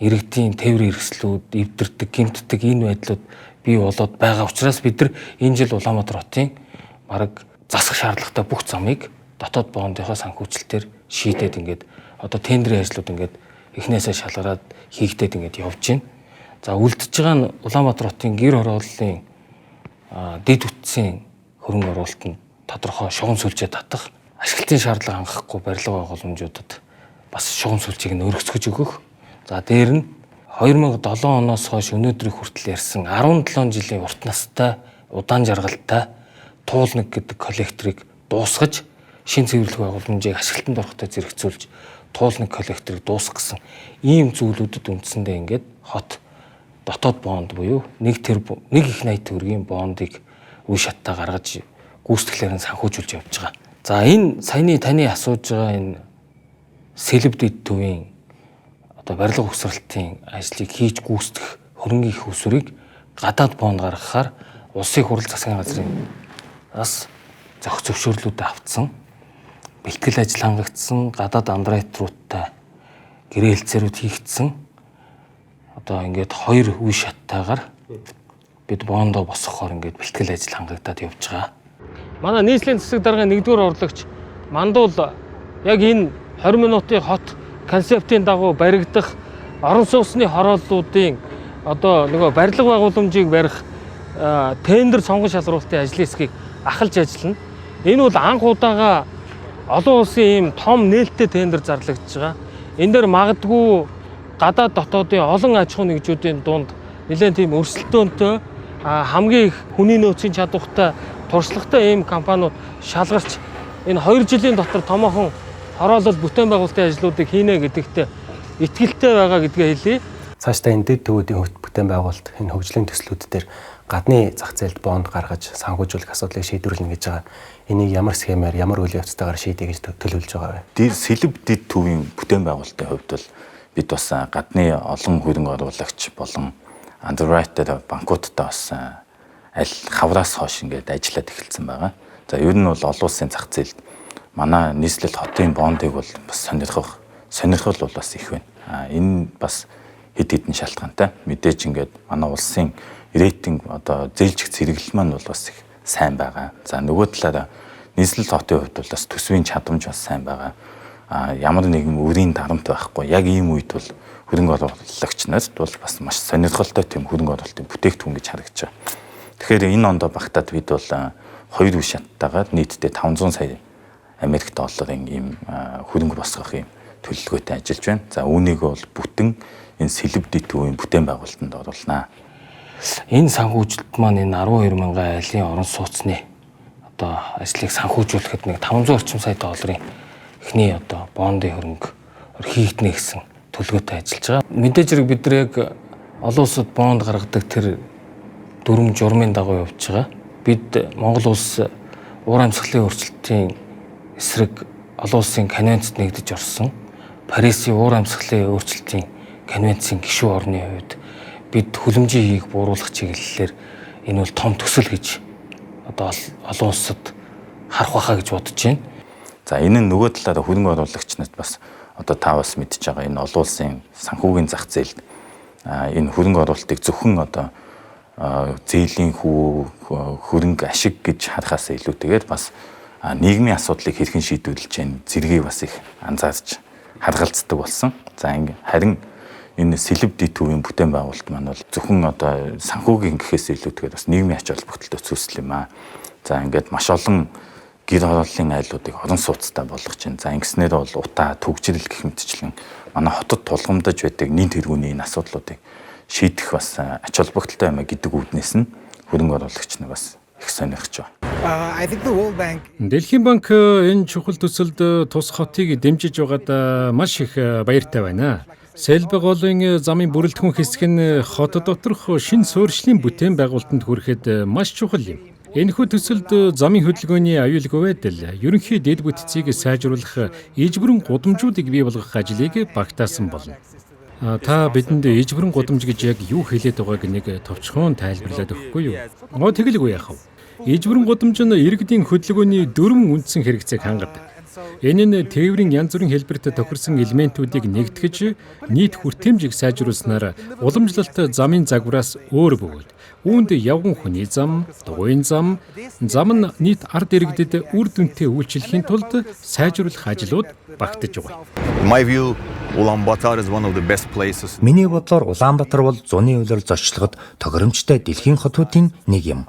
Speaker 2: иргэдийн тээврийн хэрэгслүүд эвдэрдэг, гэмтдэг энэ байдлууд бий болоод байгаа учраас бид нар энэ жил Улаанбаатар хотын бараг засах шаардлагатай бүх замыг дотоод боондынхоо санхүүжилтээр шийдээд ингээд одоо тендерийн ажлууд ингээд эхнээсээ шалгараад хийгдээд ингээд явж байна. За үлдэж байгаа нь Улаанбаатар хотын гэр хорооллын дэд үтсийн хөрөнгө оруулалтанд тодорхой шугам сүлжээ татах, ашиглалтын шаардлага хангахгүй барилга байгууламжуудад бас шугам сүлжээг нь өргөцгөж өгөх. За дээр нь 2007 оноос хойш өнөөдрийг хүртэл ярьсан 17 жилийн урт настай, удаан жаргалтай туулнаг гэдэг коллекторыг дуусгаж, шин цэвэрлэх байгууламжийг ашиглалтанд орохтой зэрэгцүүлж туулнаг коллекторыг дуусгах гэсэн ийм зүйлүүдэд үндсэндээ ингээд хот дотоод бонд буюу нэг их 80 төгрөгийн бондыг үе шаттай гаргаж гүйцэтгэлээр нь санхүүжүүлж явж байгаа. За энэ саяны таны асууж байгаа энэ сэлб дэд төвийн одоо барилга угсралтын ажлыг хийж гүйцэтгэх хөрөнгийн их усварыг гадаад бонд гаргахаар улсын хурал засгийн газраас зохих зөвшөөрлүүд авцсан. Бэлтгэл ажил хангагдсан, гадаад андеррайтеруудтай гэрээ хэлцээрүүд хийгдсэн. Одоо ингээд хоёр үе шаттайгаар бид бондоо босгохоор ингээд бэлтгэл ажил хангагдаад явж байгаа. Манай нийслэлийн засаг даргын 1-р орлогч Мандуул яг энэ 20 минутын хот концептын дагуу баригдах орон сууцны хорооллуудын одоо нөгөө барилга байгууламжийг барих тендер сонгон шалруулалтын ажлын хэсгийг ахалж ажиллана. Энэ бол анх удаага олон улсын ийм том нээлттэй тендер зарлагдж байгаа. Энэ дээр магадгүй гадаад дотоодын олон аж ахуй нэгжүүдийн дунд нэлээд тийм өрсөлдөөнтэй хамгийн их хүний нөөцийн чадвартай туршлагатай ийм компаниуд шалгарч энэ 2 жилийн дотор томоохон хороолол бүтээн байгуулалтын ажлуудыг хийнэ гэдэгт итгэлтэй байгаа гэдгээ хэлье.
Speaker 1: Цаашдаа энэ дэд төвүүдийн бүтээн байгуулалт энэ хөгжлийн төслүүд дээр гадны зах зээлд бонд гаргаж санхүүжүүлэх асуудлыг шийдвэрлэнэ гэж байгаа. Энийг ямар схемээр, ямар үйл явцтайгаар шийдэ гэж төлөвлөж байгаа вэ?
Speaker 4: Сэлб дэд төвийн бүтээн байгуулалтын хувьд бол бид бас гадны олон хөрөнгө оруулагч болон андеррайтер банкудтай бас аль хавраас хойш ингээд ажиллаад эхэлсэн байгаа. За ер нь бол олон улсын зах зээлд манай нийслэл хотын бондыг бол бас сонирхол бол бас их байна. Энэ бас хэд хэдэн шалтгаантай. Мэдээж ингээд манай улсын рейтинг одоо зээлжих зэрэглэл маань бол бас их сайн байгаа. За нөгөө талаараа нийслэл хотын хувьд бол бас төсвийн чадамж бас сайн байгаа. Ямар нэгэн өрийн дарамт байхгүй. Яг ийм үед бол хөрөнгө оруулагч нарт бол бас маш сонирхолтой тийм хөрөнгө оруулалтын бүтээгдэхүүн гэж харагдаж байгаа. Тэгэхээр энэ ондоо багтаад бид бол 2 үе шаттайгаар нийтдээ 500 сая Америк долларын ийм хөрөнгө босгох ийм төлөвлөгөөтэй ажиллаж байна. За үүнийг бол бүтэн энэ сэлб дэд төвийн бүтээн байгуулалтанд оруулнаа.
Speaker 2: Энэ санхүүжилт маань энэ 12 мянган айлын орон сууцны одоо ажлыг санхүүжүүлэхэд нэг 500 орчим сая долларын эхний одоо бондын хөрөнгө хийгднэ гэсэн төлөвлөгөөтэй ажиллаж байгаа. Мэдээж хэрэг бид нар яг олон улсад бонд гаргадаг тэр дүрм журмын дагуу явж байгаа. Бид Монгол улс уур амьсгалын өөрчлөлтийн эсрэг олон улсын конвенцэд нэгдэж орсон. Парисын уур амьсгалын өөрчлөлтийн конвенцийн гишүүн орны хувьд бид хүлэмжийн хийх бууруулах чиглэлээр энэ бол том төсөл гэж одоо олон улсад харах байхаа гэж бодож байна.
Speaker 4: За энэ нь нөгөө талаараа хөрөнгө оруулагч нарт бас одоо та бас мэдж байгаа энэ олон улсын санхүүгийн зах зээлд энэ хөрөнгө оруулалтыг зөвхөн одоо зээлийн хөрөнгө ашиг гэж харахаас илүүтэйгээр бас нийгмийн асуудлыг хэрхэн шийдвэрлэж чинь зэргийг бас их анзаарч харгалздаг болсон. За харин энэ сэлб дэд төвийн бүтээн байгуулалт маань бол зөвхөн одоо санхүүгийн гэхээс илүүтэйгээр бас нийгмийн ач холбогдолтой зүйлс юм аа. За ингээд маш олон гэр хорооллын айлуудыг орон сууцтай болгож чинь. За ингэснээр бол утаа төгжрөл гэх мэтчлэн манай хотод тулгамдаж байдаг нийт тэргүүний энэ асуудлуудыг шийдэх бас ач холбогдолтой юм а гэдэг үүднээс нь хөрөнгө оруулагч нар бас их сонирхож байна.
Speaker 7: Дэлхийн банк энэ чухал төсөлд тус хотыг дэмжиж байгаад маш их баяртай байна. Сэлбэг голын замын бүрэлдэхүүн хэсэг нь хот доторх шин суурьшлийн бүтээн байгуулалтанд хүрэхэд маш чухал юм. Энэхүү төсөлд замын хөдөлгөөний аюулгүй байдал, ерөнхий дэд бүтцийг сайжруулах ижбэрэн гудамжуудыг бий болгох ажлыг багтаасан болно. Та бидэнд ижбэрэн гудамж гэж яг юу хэлээд байгааг нэг товчхон тайлбарлаад өгөхгүй юу? Тэгэлгүй яах вэ? Ижбэрэн гудамж нь иргэдийн хөдөлгөөний 4 үндсэн хэрэгцээг хангадаг. Энэ нь тээврийн янз бүрийн хэлбэрт тохирсон элементүүдийг нэгтгэж нийт хүртээмжийг сайжруулснаар уламжлалт замын загвараас өөр бөгөөд үүнд явган хүний зам, дугуйн зам нь нийт ард иргэдэд үр дүнтэй үйлчлэхийн тулд сайжруулах ажлууд багтаж байгаа.
Speaker 8: Миний бодлоор Улаанбаатар бол зуны улирал зочлоход тохиромжтой дэлхийн хотуудын нэг юм.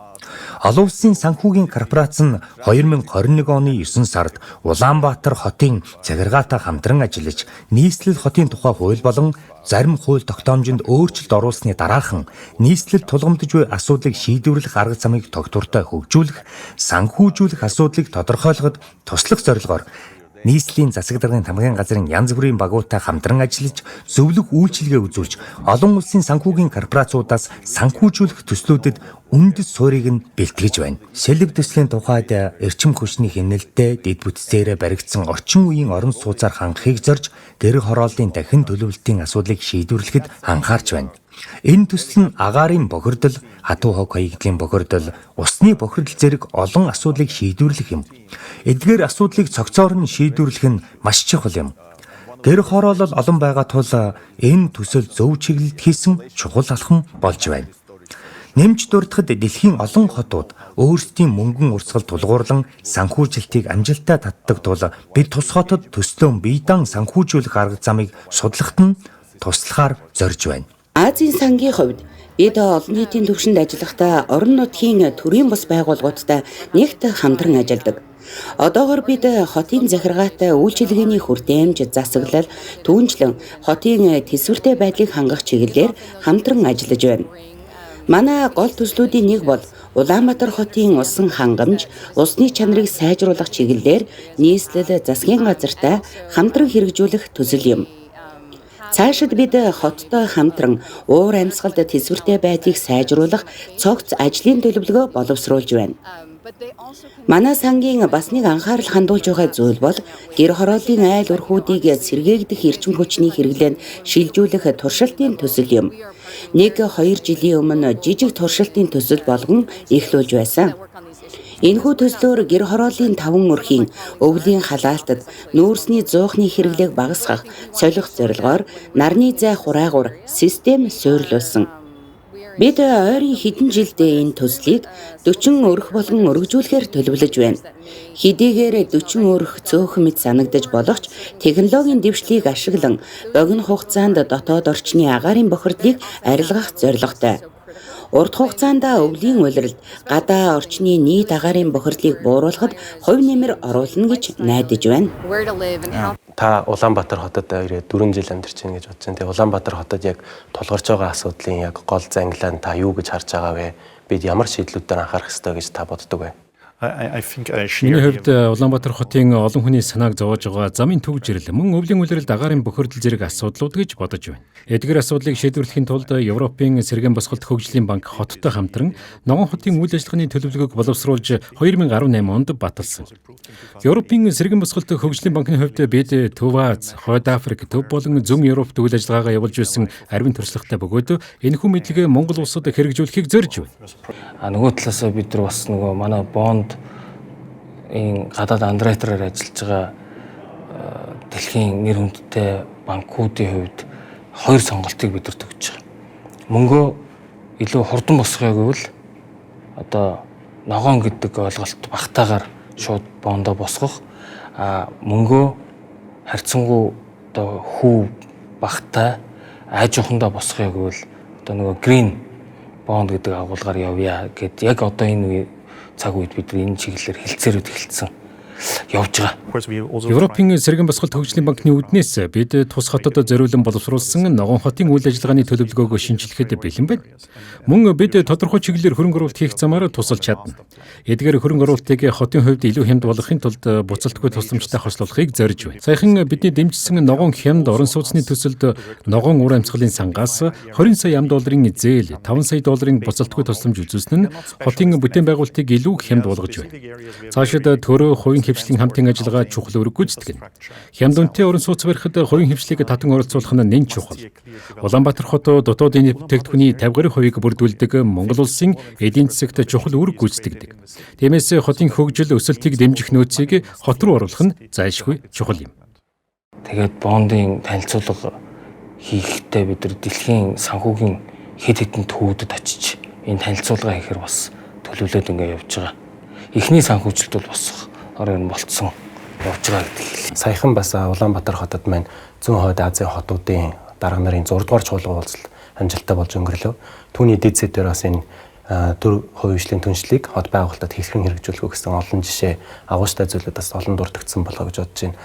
Speaker 8: Олон улсын санхүүгийн корпорац нь 2021 оны 9 сард Улаанбаатар хотын захиргаатай хамтран ажиллаж, нийслэл хотын тухай хууль болон зарим хууль тогтоомжинд өөрчлөлт оруулсны дараахан нийслэл тулгамдж буй асуудлыг шийдвэрлэх арга замыг тогтвортой хөгжүүлэх, санхүүжүүлэх асуудлыг тодорхойлоход туслах зорилгоор нийслэлийн засаг даргын тамгын газрын янз бүрийн багуутай хамтран ажиллаж, зөвлөх үйлчилгээ үзүүлж, олон улсын санхүүгийн корпорациудаас санхүүжүүлэх төслүүдэд үндэс суурийг нь бэлтгэж байна. Сэлбэг төслийн тухайд эрчим хүчний хяналттай дэд бүтцээрээ баригдсан орчин үеийн орон сууцаар хангахыг зорж, гэр хорооллын дахин төлөвлөлтийн асуудлыг шийдвэрлэхэд анхаарч байна. Энэ төсөл нь агаарын бохирдол, хатуу хог хаягдлын бохирдол, усны бохирдол зэрэг олон асуудлыг шийдвэрлэх юм. Эдгээр асуудлыг цогцоор нь шийдвэрлэх нь маш чухал юм. Гэр хороолол олон байгаа тул энэ төсөл зөв чиглэлд хийсэн чухал алхам болж байна. Нэмж дурдахад дэлхийн олон хотууд өөрсдийн мөнгөн урсгал тулгуурлан санхүүжилтийг амжилттай татдаг тул бид тус хотод төслөө биедан санхүүжүүлэх арга замыг судлахад нь туслахаар зорж байна.
Speaker 9: Азийн сангийн хувьд бид олон нийтийн түвшинд ажиллахдаа орон нутгийн төрийн бус байгууллагуудтай нэгт хамтран ажилладаг. Одоогоор бид хотын захиргаатай үйлчилгээний хүртээмж, засаглал, түүнчлэн хотын тэсвэртэй байдлыг хангах чиглэлээр хамтран ажиллаж байна. Манай гол төслүүдийн нэг бол Улаанбаатар хотын усан хангамж, усны чанарыг сайжруулах чиглэлээр нийслэл засгийн газартай хамтран хэрэгжүүлэх төсөл юм. Цаашид бид хоттой хамтран уур амьсгалд тэсвэртэй байдлыг сайжруулах цогц ажлын төлөвлөгөө боловсруулж байна. Манай сангийн бас нэг анхаарал хандуулж байгаа зүйл бол гэр хорооллын айл өрхүүдийг сэргээгдэх эрчим хүчний хэрэглээнд шилжүүлэх туршилтын төсөл юм. 1-2 жилийн өмнө жижиг туршилтын төсөл болгон эхлүүлж байсан. Энэхүү төслөөр гэр хорооллын 5 өрхийн өвлийн халаалтад нүүрсний зуухны хэрэглээг багасгах солих зорилгоор нарны зай хураагур систем суйрлуулсан. Бид ойрын хэдэн жилдээ энэ төслийг 40 өрх болгон өргөжүүлэхээр төлөвлөж байна. Хэдийгээр 40 өрх цөөхөн мэт санагдаж болох ч технологийн дэвшлийг ашиглан богино хугацаанд дотоод орчны агаарын бохирдлыг арилгах зорилготой. Урт хугацаанд өвлийн улиралд гадаа орчны нийт агаарын бохирдлыг бууруулахад хувь нэмэр оруулна гэж найдаж байна.
Speaker 1: Та Улаанбаатар хотод ирээд 4 жил амьдарч байна гэж бодож байна. Тэгээ Улаанбаатар хотод яг тулгарч байгаа асуудлын яг гол зангилаа нь та юу гэж харж байгаа вэ? Бид ямар шийдлүүдээр анхаарах ёстой гэж та боддог вэ?
Speaker 7: Миний хувьд Улаанбаатар хотын олон хүний санааг зовоож байгаа замын төвжирэл, мөн өвлийн улиралд агаарын бохирдол зэрэг асуудлууд гэж бодож байна. Эдгээр асуудлыг шийдвэрлэхийн тулд Европын сэргээн босголт хөгжлийн банк хоттой хамтран ногоон хотын үйл ажиллагааны төлөвлөгөөг боловсруулж 2018 онд баталсан. Европын сэргээн босголт хөгжлийн банкны хувьд бид Төв Аз, Хойд Африк, Төв болон Зүүн Европт үйл ажиллагаагаа явуулж байсан арвин туршлагатай бөгөөд энэхүү мэдлэгээ Монгол улсад хэрэгжүүлэхийг зорж байна.
Speaker 2: Нөгөө талаас бид нар бас нөгөө манай бонд энэ гадаад андеррайтераар ажиллаж байгаа дэлхийн нэр хүндтэй банкуудын хувьд 2 сонголтыг бид нар төгсөж байгаа. Мөнгөө илүү хурдан босгоё гэвэл одоо ногоон гэдэг ойлголт багтаагаар шууд бондоо босгох, мөнгөө харьцангуй одоо хүү багтай айжухандаа босгоё гэвэл одоо нөгөө грин бонд гэдэг агуулгаар явъя гэд яг одоо энэ цаг үед бид энэ чиглэлээр хилцээрүүд эхэлсэн. явж байгаа.
Speaker 7: Европын цэргийн босголт хөгжлийн банкны үүднээс бид тус хотод зориулан боловсруулсан ногоон хотын үйл ажиллагааны төлөвлөгөөг шинжилэхэд бэлэн байна. Мөн бид тодорхой чиглэлээр хөрөнгө оруулалт хийх замаар тусалж чадна. Эдгээр хөрөнгө оруулалтыг хотын хувьд илүү хямд болгохын тулд буцалтгүй тусламжтай хослуулахыг зорж байна. Саяхан бидний дэмжсэн ногоон хямд орон сууцны төсөлд ногоон ур амьсгалын сангаас 20 сая $50 зээл, 5 сая $5 буцалтгүй тусламж үзүүлсэн нь хотын бүтээн байгуулалтыг илүү хямд болгож байна. Цаашид төрөө хувийн хвшлийн хамтын ажиллагаа чухал үүрэг гүйцэтгэнэ. Хямд үнэтэй орон сууц барихад хувийн хвшлийг татан оролцуулах нь нэн чухал. Улаанбаатар хот дотоодын бүтээгдэхүүний 50% бүрдүүлдэг Монгол улсын эдийн засагт чухал үүрэг гүйцэтгэдэг. Тиймээс хотын хөгжил өсөлтийг дэмжих нөөцийг хот руу оруулах нь зайлшгүй чухал юм.
Speaker 2: Тэгээд бондын танилцуулга хийхдээ бид нар дэлхийн санхүүгийн хэд хэдэн төвүүдэд очиж энэ танилцуулга хийхээр бас төлөвлөд ингээ явж байгаа. Эхний санхүүжилт бол босох орон болцсон явж байгаа гэдэг.
Speaker 1: Саяхан бас Улаанбаатар хотод маань зүүн хойд Азийн хотуудын дарга нарын 6 дугаар чуулган уулзалт амжилттай болж өнгөрлөв. Түүний дэд зэдээр бас энэ төр хувийн хвшлийн түншлийг хот байгуулалтад хэрхэн хэрэгжүүлэх гэсэн олон жишээ агуулгатай зүйлүүд бас олон дурддагдсан болоо гэж бодож байна.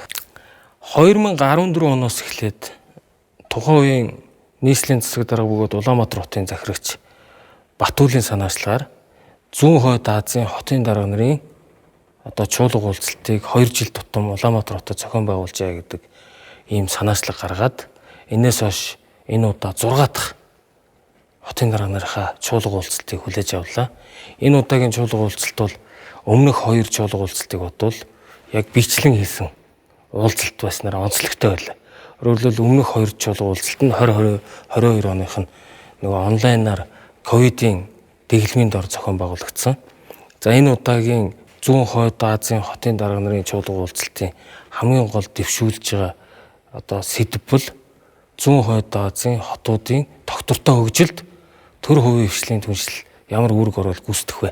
Speaker 2: 2014 оноос эхлээд тухайн үеийн нийслэлийн засаг дарга бөгөөд Улаанбаатар хотын захирагч Батүлийн санаачлагаар зүүн хойд Азийн хотын дарга нарын одоо чуулга уулзалтыг 2 жил тутам Улаанбаатар хотод зохион байгуулжээ гэдэг ийм санаачлаг гаргаад энээс хойш энэ удаа 6 дахь хотын дарга нарынхаа чуулга уулзалтыг хүлээж авлаа. Энэ удаагийн чуулга уулзалт бол өмнөх 2 чуулга уулзалтыг бодвол яг бичлэн хийсэн уулзалт байснараа онцлогтой байлаа. Өөрөөр хэлбэл өмнөх 2 чуулга уулзалт нь 2022 оных нь нөгөө онлайнаар ковидын дэглэмийн дор зохион байгуулагдсан. За энэ удаагийн зүүн хойд Азийн хотын дарга нарын чуулга уулзалтын хамгийн гол дэвшүүлж байгаа одоо сэдэв бол зүүн хойд Азийн хотуудын тогтвортой хөгжилд төр хувийн хвшлийн түншлэл ямар үүрэг оруулалт гүйцэтгэх вэ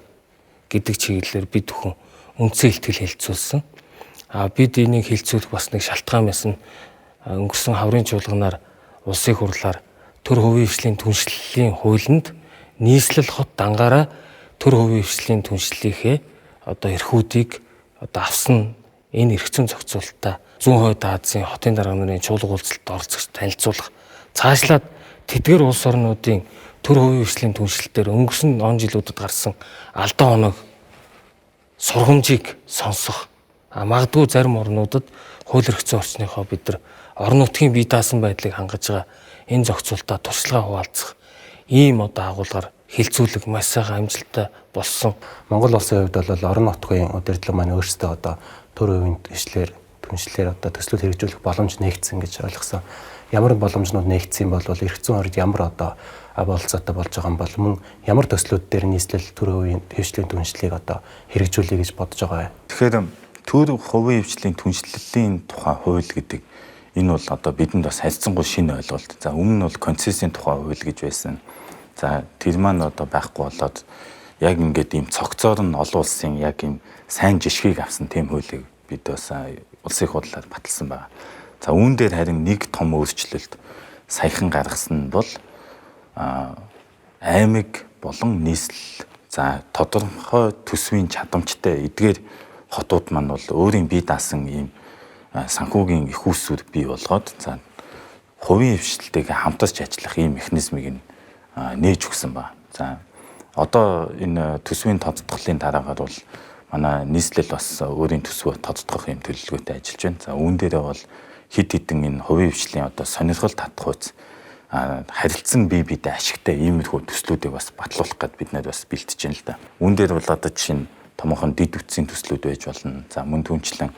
Speaker 2: гэдэг чиглэлээр бид бүхэн үндсэн ихтгэл хэлэлцүүлсэн. Бид энийг хэлэлцүүлэх бас нэг шалтгаан байсан. Өнгөрсөн хаврын чуулганаар улсын хурлаар төр хувийн хвшлийн түншлэлийн хуулинд нийслэл хот дангаараа төр хувийн хвшлийн түншлэлийнхээ одоо эрхүүдийг одоо авсан энэ эрх зүйн зохицуулалтаа зүүн хойд Азийн хотын дарга нарын чуулга уулзалтад оролцогч танилцуулах. Цаашлаад тэдгээр улс орнуудын төр хувийн хвшлийн түншлэлээр өнгөрсөн он жилүүдэд гарсан алдаа оног сургамжийг сонсох. Магадгүй зарим орнуудад хууль эрх зүйн орчныхоо бид нар орон нутгийн бие даасан байдлыг хангаж байгаа энэ зохицуулалтаа туршлага хуваалцах ийм одоо агуулгаар хилцүүлэг маш сайхан амжилттай болсон.
Speaker 1: Монгол улсын хувьд бол орон нутгийн удирдлага маань өөрсдөө одоо төр хувийн түншлэлээр одоо төслүүд хэрэгжүүлэх боломж нээгдсэн гэж ойлгосон. Ямар боломжнууд нээгдсэн бол эрх зүйн орд ямар одоо болцоотой болж байгаа юм бол мөн ямар төслүүд дээр нийслэл төр хувийн хвшлийн түншлэлийг одоо хэрэгжүүлэе гэж бодож байгаа вэ?
Speaker 4: Тэгэхээр төр хувийн хвшлийн түншлэлийн тухай хууль гэдэг энэ бол одоо бидэнд бас харьцангуй шинэ ойлголт. За өмнө нь бол концессийн тухай хууль гэж байсан. За тэр маань одоо байхгүй болоод яг ингээд ийм цогцоор нь олон улсын яг ийм сайн жишгийг авсан тийм хуулийг бид бас улсын хурлаар баталсан байна. За үүн дээр харин нэг том өөрчлөлт саяхан гаргасан нь бол аймаг болон нийслэл за тодорхой төсвийн чадамжтай эдгээр хотууд маань бол өөрийн бие даасан ийм санхүүгийн их үүсвэр бий болгоод за хувийн хвшилтэйг хамтарч ажиллах ийм механизмыг нээж өгсөн ба. За одоо энэ төсвийн тодтголын дараагаар бол манай нийслэл бас өөрийн төсвөө тодтгох юм төлөвлөгөөтэй ажиллаж байна. За үүн дээрээ бол хэд хэдэн энэ хувийн хвшлийн одоо сонирхол татхуйц харилцан бие биедээ ашигтай иймэрхүү төслүүдийг бас батлуулах гэд бид нар бас бэлтэж байна л да. Үүн дээр бол одоо жишээ нь томоохон дэд үтсийн төслүүд байж болно. За мөн түнчлэн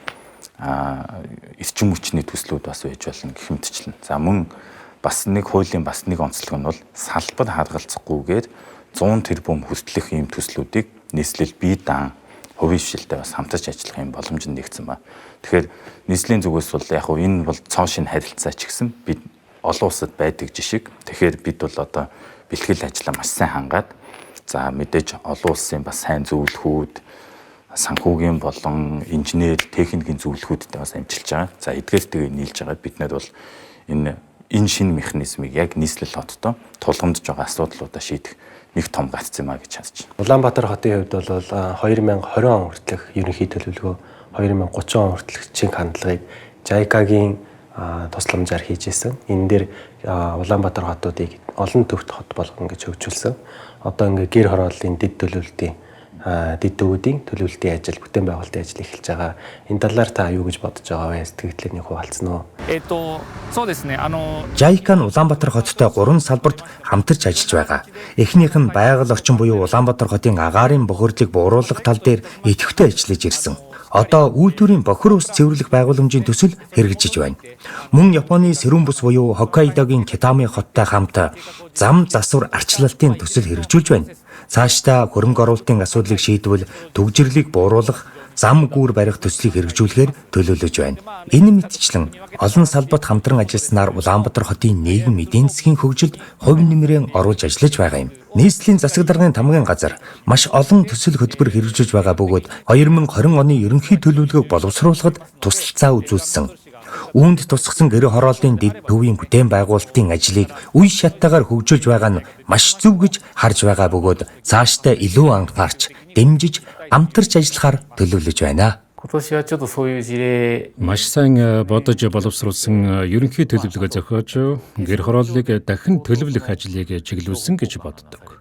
Speaker 4: эрчим хүчний төслүүд бас байж болно гэх мэтчлэн. За мөн бас нэг хуулийн бас нэг онцлог нь бол салбар харгалзахгүйгээр 100 тэрбум хүртэлх ийм төслүүдийг нийслэл бие даан хувийн хвшилтэй бас хамтарч ажиллах юм боломж нэгдсэн ба. Тэгэхээр нийслэлийн зүгээс бол яг хөө энэ бол цоо шин харилцаа ч гэсэн бид олон улсад байдаг жишг. Тэгэхээр бид бол одоо бэлтгэл ажлаа маш сайн хангаад за мэдээж олон улсын бас сайн зөвлөхүүд санхүүгийн болон инженер техникийн зөвлөхүүдтэй бас амжилж байгаа. За эдгээртэйг нийлж байгаа бид нар бол энэ шинэ механизмыг яг нийслэл хоттой тулгамдж байгаа асуудлуудаа шийдэх нэг том гарц юм а гэж харж байна.
Speaker 1: Улаанбаатар хотын хувьд бол 2020 он хүртэлх ерөнхий төлөвлөгөө 2030 он хүртэл чиг хандлагыг JICA-гийн тусламжаар хийж исэн. Энэ дээр Улаанбаатар хотуудыг олон төвд хот болгон гэж хөгжүүлсэн. Одоо ингээ гэр хорооллын дэд төлөвлөлтийн дэд төвүүдийн төлөвлөлтийн ажил, бүтээн байгуулалтын ажил эхэлж байгаа. Энэ талаар та юу гэж бодож байгаа вэ? Сэтгэлдлээ нэг хуваалцсан уу?
Speaker 8: JICA нь Улаанбаатар хоттой 3 салбарт хамтарч ажиллаж байгаа. Эхнийх нь байгаль орчин буюу Улаанбаатар хотын агаарын бохирдлыг бууруулах тал дээр идэвхтэй ажиллаж ирсэн. Одоо үйлдвэрийн бохир ус цэвэрлэх байгууламжийн төсөл хэрэгжиж байна. Мөн Японы Сэрүүн бүс буюу Хоккайдогийн Китами хоттой хамт зам засвар арчлалтын төсөл хэрэгжүүлж байна. Цаашдаа хөрөнгө оруулалтын асуудлыг шийдвэл түгжирлийг бууруулах, зам гүүр барих төслийг хэрэгжүүлэхээр төлөвлөж байна. Энэ мэтчлэн олон салбарт хамтран ажилласнаар Улаанбаатар хотын нийгэм эдийн засгийн хөгжилд хувь нэмрээ оруулж ажиллаж байгаа юм. Нийслэлийн засаг даргын тамгын газар маш олон төсөл хөтөлбөр хэрэгжүүлж байгаа бөгөөд 2020 оны ерөнхий төлөвлөгөөг боловсруулахад тусалцаа үзүүлсэн. Үүнд тусгасан гэр хорооллын дэд төвийн бүтээн байгуулалтын ажлыг үе шаттайгаар хөгжүүлж байгаа нь маш зөв гэж харж байгаа бөгөөд цаашдаа илүү анхаарч, дэмжиж, хамтарч ажиллахаар төлөвлөж байна.
Speaker 7: Маш сайн бодож боловсруулсан ерөнхий төлөвлөгөө зохиож гэр хорооллыг дахин төлөвлөх ажлыг чиглүүлсэн гэж боддог.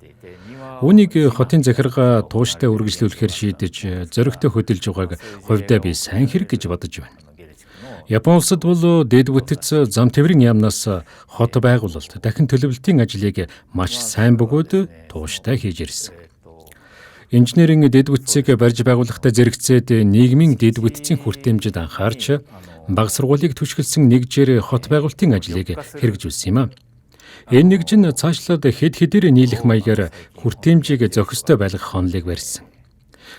Speaker 7: Үүнийг хотын захиргаа тууштай үргэлжлүүлэхээр шийдэж, зөрөгтэй хөдөлж байгааг хувьдаа би сайн хэрэг гэж бодож байна. Япон улсад бол дэд бүтэц зам тээврийн яамнаас хот байгуулалт дахин төлөвлөлтийн ажлыг маш сайн бөгөөд тууштай хийж ирсэн. Инженерийн дэд бүтцийг барьж байгуулахдаа зэрэгцээд нийгмийн дэд бүтцийн хүртээмжид анхаарч баг сургуулийг түшгэлсэн нэгжээр хот байгуулалтын ажлыг хэрэгжүүлсэн юм а. Энэ нэгж нь цаашлаад хэд хэдээр нийлэх маягаар хүртээмжийг зохистой байлгах хонолыг барьсан.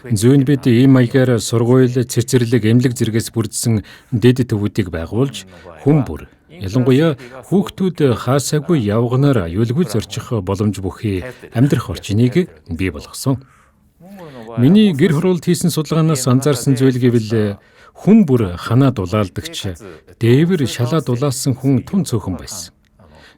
Speaker 7: Зүүн бид ийм маягаар сургууль, цэцэрлэг, эмнэлэг зэрэгс бүрдсэн дэд төвүүдийг байгуулж хүн бүр ялангуяа хүүхдүүд хаасаагүй явганаар аюулгүй зорчих боломж бүхий амьдрах орчныг бий болгосон. Миний гэр хороолт хийсэн судалгаанаас анзаарсан зүйл гэвэл хүн бүр ханаа дулаалдагч, дээвэр шалаа дулаалсан хүн тун цөөхөн байсан.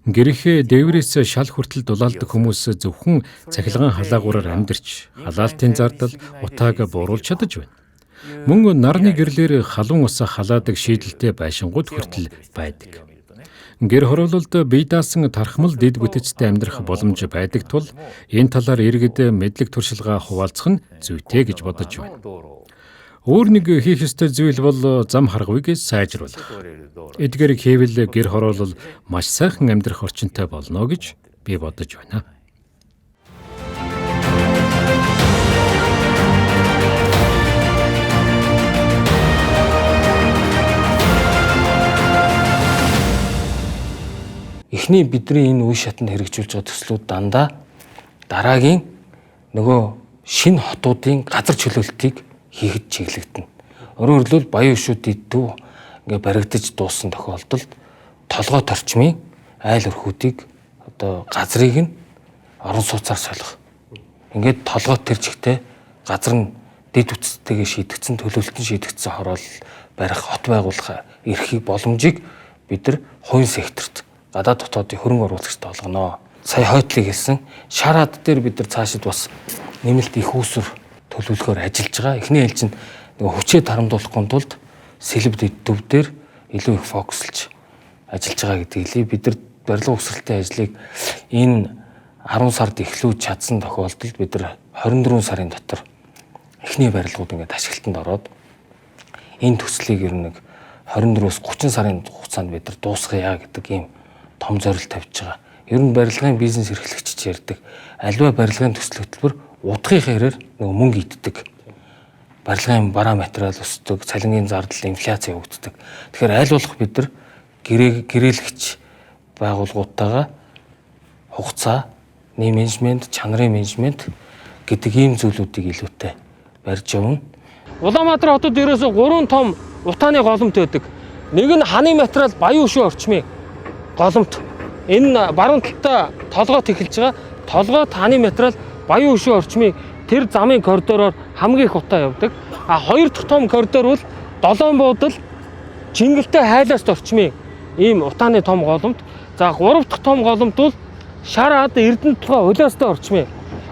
Speaker 7: Гэрхээ дээврээс шал хүртэл дулаалдаг хүмүүс зөвхөн цахилгаан халаагуураар амьдарч, халаалтын зардал, утааг бууруулж чадаж байна. Мөн нарны гэрлэр халуун ус халаадаг шийдэлтэй байшингууд хүртэл байдаг. Гэр хороололд бие даасан тархмал дэд бүтэцтэй амьдрах боломж байдаг тул энэ талаар иргэд мэдлэг туршилгаа хуваалцах нь зүйтэй гэж бодож байна. Өөр нэг хийх ёстой зүйл бол зам харгавыг сайжруулах. Эдгээрийг хийвэл гэр хороолол маш сайхан амьдрах орчинтой болно гэж би бодож байна.
Speaker 2: Эхний бидний энэ үе шатанд хэрэгжүүлж байгаа төслүүд дандаа дараагийн нөгөө шинэ хотуудын газар чөлөөлтийг хийхэд чиглэгдэнэ. Өөрөөр хэлбэл баян ишүүд дэдүү ингээ баригдаж дууссан тохиолдолд толгой торчмын айл өрхүүдийг одоо газрыг нь орон сууцаар солих. Ингээд толгой төрчихтэй газар нь дэд үтцтэйгээ шийдэгдсэн төлөвлөлтөнд шийдэгдсэн хороол барих хот байгуулах эрхийг боломжийг бид нар хувийн секторт гадаад дотоодын хөрөнгө оруулагчид олгоно. Сая хойтлыг хэлсэн шараад дээр бид нар цаашид бас нэмэлт их усүр төлөвлөгөөр ажиллаж байгаа. Эхний ээлжинд нөгөө хүчээ тарамдуулахгүй тулд сэлб дэд төв дээр илүү их фокуслж ажиллаж байгаа гэдгийг хэлье. Бид нар барилга угсралтын ажлыг энэ 10 сард эхлүүлж чадсан тохиолдолд бид нар 24 сарын дотор эхний барилгууд ингээд ашиглалтанд ороод энэ төслийг ер нь 24-өөс 30 сарын хугацаанд бид нар дуусгая гэдэг ийм том зорилт тавьж байгаа. Ер нь барилгын бизнес эрхлэгчид ярьдаг. Аливаа барилгын төсөл хөтөлбөр удахын хэрээр нөгөө мөнгө иддэг. Барилгын бараа материал өсдөг, цалингийн зардал, инфляц явагддаг. Тэгэхээр аль болох бид нар гэрээлэгч байгууллагуудтайгаа хугацаа, менежмент, чанарын менежмент гэдэг ийм зүйлүүдийг илүүтэй барьж явна.
Speaker 10: Улаанбаатар хотод ерөөсө 3 том утааны голомт байдаг. Нэг нь ханы материал баян өшөө орчмын голомт. Энэ баруун талтай толгойд эхэлж байгаа. Толгойд ханы материал баян өшөө орчмын тэр замын коридороор хамгийн их утаа явдаг. А хоёр дахь том коридор бол долоон буудал Чингэлтэй хайлаас орчмын ийм утааны том голомт. За гурав дахь том голомт бол шараад Эрдэнэ тухай улаастай орчмын.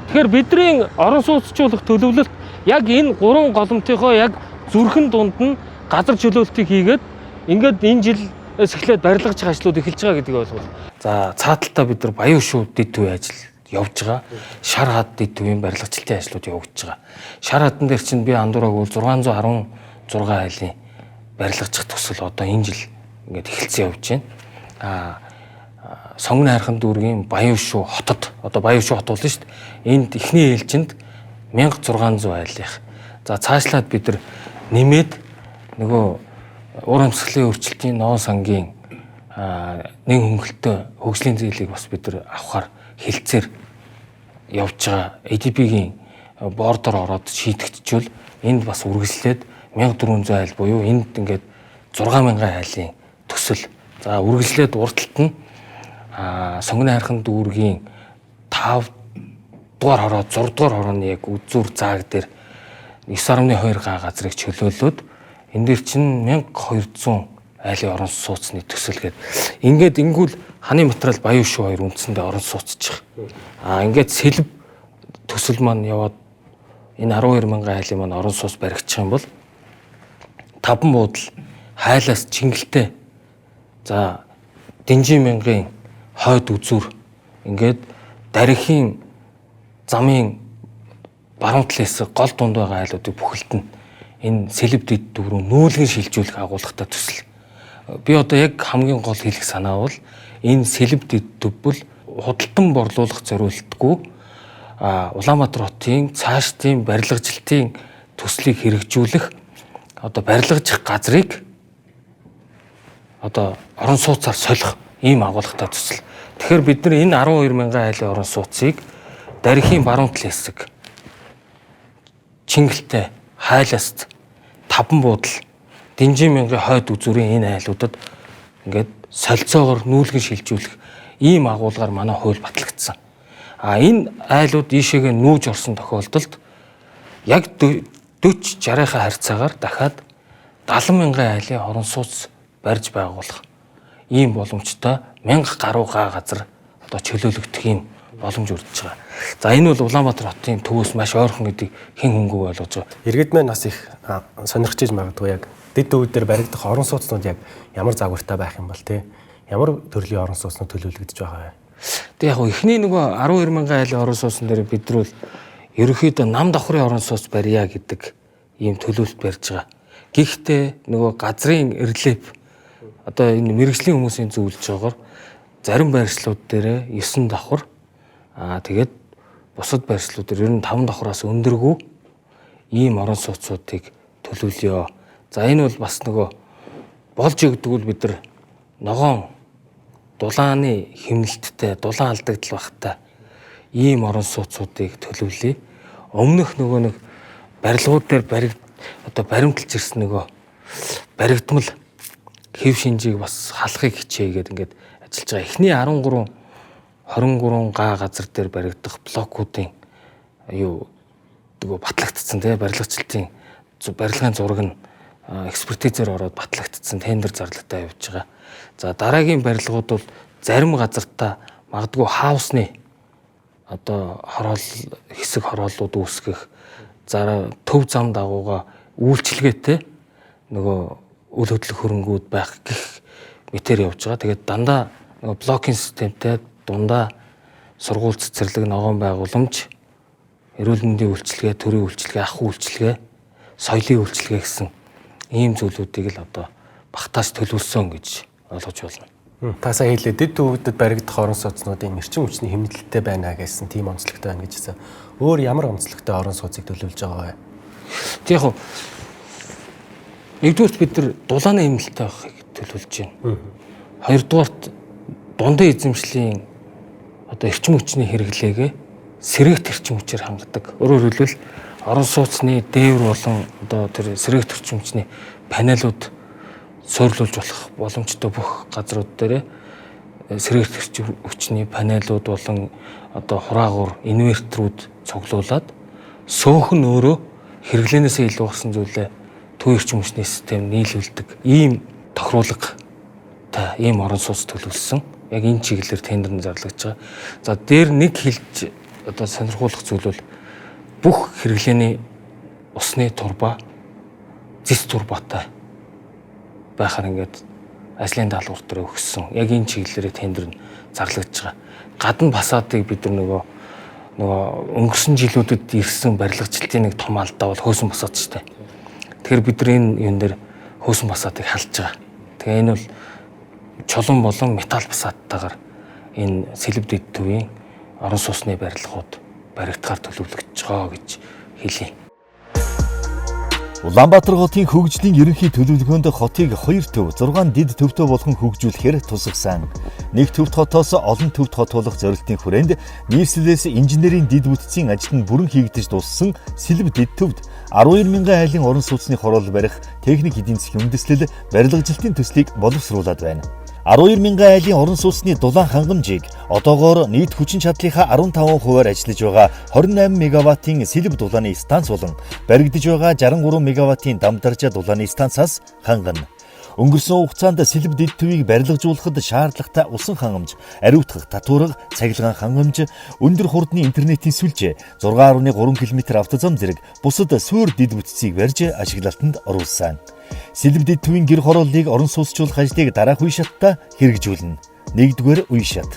Speaker 10: Тэгэхээр бидний орон сууцчлуулах төлөвлөлт яг энэ 3 голомтынхоо яг зүрхэн дунд нь газар чөлөөлтийг хийгээд ингээд энэ жилээс эхлээд барилгаж байгаа ажлууд эхэлж байгаа гэдгийг ойлгуул.
Speaker 2: За цааталтаа бид нар баян шүү дэд төвийн ажил явж байгаа. Шар хад дэд төвийн барилгачилтын ажлууд явагдаж байгаа. Шар хадан дээр чинь би андуураг бол 616 айлын барилгажих төсөл одоо энэ жил ингээд эхэлсэн явж байна. Сонгон хайрхан дүүргийн Баян шүү хотод одоо Баян шүү хот болно шүү дээ. Энд эхний ээлжинд 1600 айлынх. За цаашлаад бид нар нэмээд нөгөө уур амьсгалын өөрчлөлтийн ноон сангийн нэг хөнгөлтөө хөгжлийн зээлийг бас бид нар авахар хилцээр явж байгаа. ADB-гийн бордоор ороод шийдэгдчихвэл энд бас үргэлжлээд 1400 айл буюу энд ингээд 6000 айлын төсөл. За үргэлжлээд урталт нь сонгоны хайрхан дүүргийн 5 дугаар хороо 6 дугаар хорооны яг үзүүр зааг дээр 9.2 га газрыг чөлөөлөөд энэ дэр чинь 1200 айлын орон сууцны төсөл гээд ингээд ингүүл ханы материал Баян шүү 2 үндсэндээ орон сууцчих. Ингээд сэлб төсөл маань яваад энэ 12000 айлын маань орон сууц баригдчих юм бол таван буудал хайлаас чингэлтэй за Динжин мянгийн хойд үзүүр ингээд дарихийн замын баруун талаас гол дунд байгаа айлуудыг бүхэлд нь энэ сэлб дэд төв рүү нүүлгэн шилжүүлэх агуулгатай төсөл. Би одоо яг хамгийн гол хэлэх санаа бол энэ сэлб дэд төв бол худалдан борлуулах зориултгүй Улаанбаатар хотын цаашдын барилгажилтын төслийг хэрэгжүүлэх одоо барилгажих газрыг одоо орон сууцаар солих ийм агуулгатай төсөл. Тэгэхээр бид нар энэ 12000 айлын орон сууцыг дарихийн баруун талын хэсэг чингэлтэй хайласт таван буудал Динжин мянгийн хойд үзүүрийн энэ айлуудад ингээд солилцоогоор нүүлгэн шилжүүлэх ийм агуулгаар манай хууль батлагдсан. Энэ айлууд ийшээгээ нүүж орсон тохиолдолд яг 40-60-ийнхаа харьцаагаар дахиад 70000 айлын орон сууц барьж байгуулах ийм боломжтой 1000 гаруй га газар одоо чөлөөлөгдөх ийм боломж өрдөж байгаа. За энэ бол Улаанбаатар хотын төвөөс маш ойрхон гэдгийг хэн хөнгөө ойлгож байгаа.
Speaker 1: Иргэд маань бас их сонирхож магадгүй яг дэд төвд дээр баригдах орон сууцнууд яг ямар загвартай байх юм бол те ямар төрлийн орон сууцнууд төлөвлөгдөж байгаа вэ?
Speaker 2: Тэг яг эхний нөгөө 12000 айлын орон сууцн дээр бид нар бол ерөнхийдөө нам давхрын орон сууц барья гэдэг ийм төлөвлөлт барьж байгаа. Гэхдээ нөгөө газрын релеф одоо энэ мэрэгжлийн хүмүүсийн зөвлөж байгаагаар зарим байршлууд дээр 9 давхар тэгээд бусад байршлууд дээр ер нь 5 давхраас өндөргүй ийм орон сууцуудыг төлөвлөё. За энэ бол бас нөгөө болж өгдөг бид нар ногоон дулааны хэмнэлттэй дулаан алдагдал багтай ийм орон сууцуудыг төлөвлөе. Өмнөх нөгөө нэг барилгууд дээр баримталж ирсэн нөгөө баригдмал хэв шинжийг бас халахыг хичээгээд ингээд ажиллаж байгаа. Эхний 23 га газар дээр баригдах блокуудын нөгөө батлагдсан тий барилгачлалтын барилгын зураг нь экспертизээр ороод батлагдсан тендер зарлалтай явж байгаа. За дараагийн барилгууд бол зарим газартаа магадгүй хаусны одоо хэсэг хорооллууд үүсгэх төв зам дагууга үйлчилгээтэй нөгөө үйл хөдлөх хөрөнгүүд байх гэх мэтэр явж байгаа. Тэгээд дандаа нөгөө блокийн системтэй дундаа сургууль цэцэрлэг ногоон байгууламж эрүүл мэндийн үйлчилгээ, төрийн үйлчилгээ, ах үйлчилгээ, соёлын үйлчилгээ гэсэн ийм зүйлүүдийг л одоо багтааж төлөвлөсөн гэж ойлгож байна.
Speaker 1: Та сая хэлээ дэд төвдөд баригдах орон сууцнуудын эрчим хүчний хэмнэлттэй байна гэсэн тийм онцлогтой байна гэж хэлсэн. Өөр ямар онцлогтой орон сууцыг төлөвлөж байгаа вэ?
Speaker 2: Тэг яг нэгдүгürt бид нар дулааны хэмнэлттэй байхыг төлөвлөж байна. Хоёрдугаарт дундын эзэмшлийн одоо эрчим хүчний хэрэглээгээ сэрэгт эрчим хүчээр хангадаг. Өөрөөр хэлбэл орон сууцны дээвэр болон одоо тэр сэрэгт эрчим хүчний панелууд суйрлуулж болох боломжтой бүх газрууд дээр сэрэгт эрчим хүчний панелууд болон одоо хураагур инверторууд цуглуулад сөөхн өөрөө хэрэглэнээсээ илүү басан зүйлээ төв эрчим хүчний систем нийлүүлдэг ийм тохируулгатай ийм орон сууц төлөвлөсөн. Яг энэ чиглэлээр тендер нь зарлагдж байгаа. За дээр нэг хэлж одоо сонирхуулах зүйл бол бүх хэрэглээний усны турба зис турбатай байхаар ингээд ажлын даалгавар дээр өгсөн. Яг энэ чиглэлээр тендер нь зарлагдж байгаа. Гадна фасадыг бид нар нөгөө өнгөрсөн жилүүдэд ирсэн барилгачлалтын нэг том алдаа бол хөөсөн фасад шүү дээ. Тэгэхээр бид нар энэ юм дээр хөөсөн фасадыг халж байгаа. Тэгээ энэ бол чулуун болон металл фасадтайгаар энэ сэлб дэд төвийн орон сууцны барилгууд баригдахаар төлөвлөгдөж байгаа гэж хэлье.
Speaker 6: Улаанбаатар хотын хөгжлийн ерөнхий төлөвлөгөөнд хотыг 2 төв, 6 дэд төвтэй болгон хөгжүүлэхээр тусгасан. Нэг төвд хотоос олон төвд хотуулах зорилтын хүрээнд нийслэлээс инженерийн дэд бүтцийн ажилд нь бүрэн хийгдэж дууссан сэлб дэд төвд 12,000 айлын орон сууцны хороол барих техник эдийн засгийн үндэслэл барилгажилтын төслийг боловсруулад байна. 12,000 айлын орон сууцны дулаан хангамжийг одоогоор нийт хүчин чадлынхаа 15%-аар ажиллаж байгаа 28 мегаваттын сэлб дулааны станц болон баригдаж байгаа 63 мегаваттын дамдаржаа дулааны станцаас хангана. Өнгөрсөн хугацаанд сэлб дэд төвийг барилгажуулахад шаардлагатай усан хангамж, ариутгах, татварга, цахилгаан хангамж, өндөр хурдны интернетийн сүлжээ, 6.3 км автозам зэрэг бусад суурь дэд бүтцийг барьж ашиглалтанд оруулсан. Сэлб дэд төвийн гэр хорооллыг орон сууцчлуулах ажлыг дараах үе шаттай хэрэгжүүлнэ. 1-р үе шат.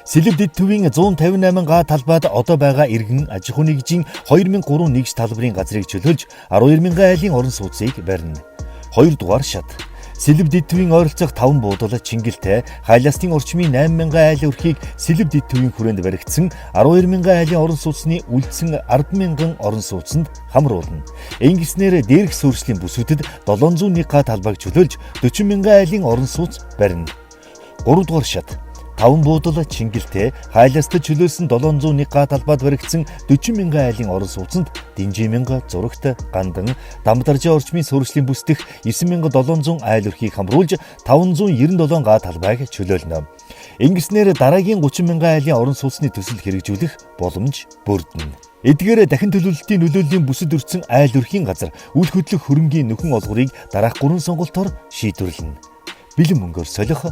Speaker 6: Сэлб дэд төвийн 158 га талбайд одоо байгаа иргэн аж ахуй нэгжийн 2003 нэгж талбарын газрыг чөлөөлж 12,000 айлын орон сууцыг барина. 2-р шат. Сэлб дэд төвийн ойролцоох 5 буудал Чингэлтэй хайлаастын орчмын 8,000 айлын өрхийг сэлб дэд төвийн хүрээнд баригдсан 12,000 айлын орон сууцны үлдсэн 10,000 орон сууцнд хамруулна. Ингэснээр дээрх суурьшлийн бүсүүдэд 701 га талбайг чөлөөлж 40,000 айлын орон сууц барина. 3-р шат. 5 буудал Чингэлтэй хайлаастад чөлөөлсөн 701 га талбайд баригдсан 40,000 айлын орон сууцанд Динжимэнга, Зурагт, Гандан, Дамдаржаа орчмын суурьшлийн бүсдэх 9,700 айл өрхийг хамруулж 597 га талбайг чөлөөлнө. Ингэснээр дараагийн 30,000 айлын орон сууцны төсөл хэрэгжүүлэх боломж бүрдэнэ. Эдгээр дахин төлөвлөлтийн нөлөөллийн бүсэд өртсөн айл өрхийн газар үл хөдлөх хөрөнгийн нөхөн олгорыг дараах 3 сонголтоор шийдвэрлэнэ. Бэлэн мөнгөөр солих,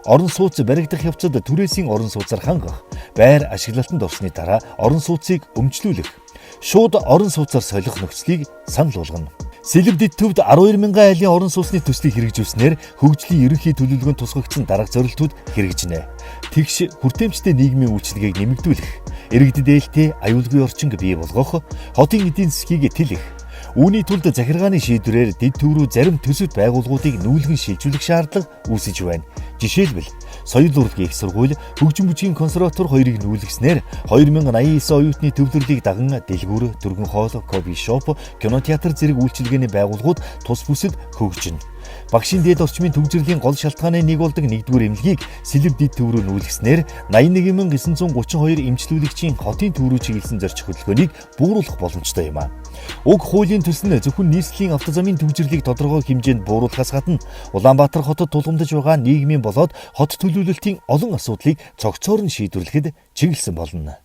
Speaker 6: орон сууц баригдах явцад түрээсийн орон сууцаар хангах, байр ашиглалтанд орсны дараа орон сууцыг өмчлүүлэх, шууд орон сууцаар солих нөхцөлийг санал болгоно. Сэлб дэд төвд 12,000 айлын орон сууцны төслийг хэрэгжүүлснээр хөгжлийн ерөнхий төлөвлөгөөнд тусгагдсан дараах зорилтууд хэрэгжинэ. Тэгш хүртээмжтэй нийгмийн үйлчилгээг нэмэгдүүлэх, иргэдэд ээлтэй аюулгүй орчинг бий болгох, хотын эдийн засгийг тэлэх, үүний тулд захиргааны шийдвэрээр дэд төв рүү зарим төсөв байгууллагуудыг нүүлгэн шилжүүлэх шаардлага үүсэж байна. Жишээлбэл соёл урлагийн их сургууль, хөгжин бүжгийн консерватор хоёрыг нүүлгэснээр 2089 оюутны төвлөрлийг даган дэлгүүр, түргэн хоол, кофе шоп, кинотеатр зэрэг үйлчилгээний байгууллагууд тус бүсэд хөгжинэ. Багшийн дээд орчмын төвжирлийн гол шалтгааны нэг болдог 1-р эмнэлгийг сэлб дэд төв рүү нүүлгэснээр 81,932 эмчлүүлэгчийн хотын төв рүү чиглэсэн зорчих хөдөлгөөнийг бууруулах боломжтой юм а. Уг хуулийн төсөл нь зөвхөн нийслэлийн автозамын төвжирлийг тодорхой хэмжээнд бууруулахаас гадна Улаанбаатар хотод тулгамдж байгаа нийгмийн болоод хот төлөвлөлтийн олон асуудлыг цогцоор нь шийдвэрлэхэд чиглэсэн болно.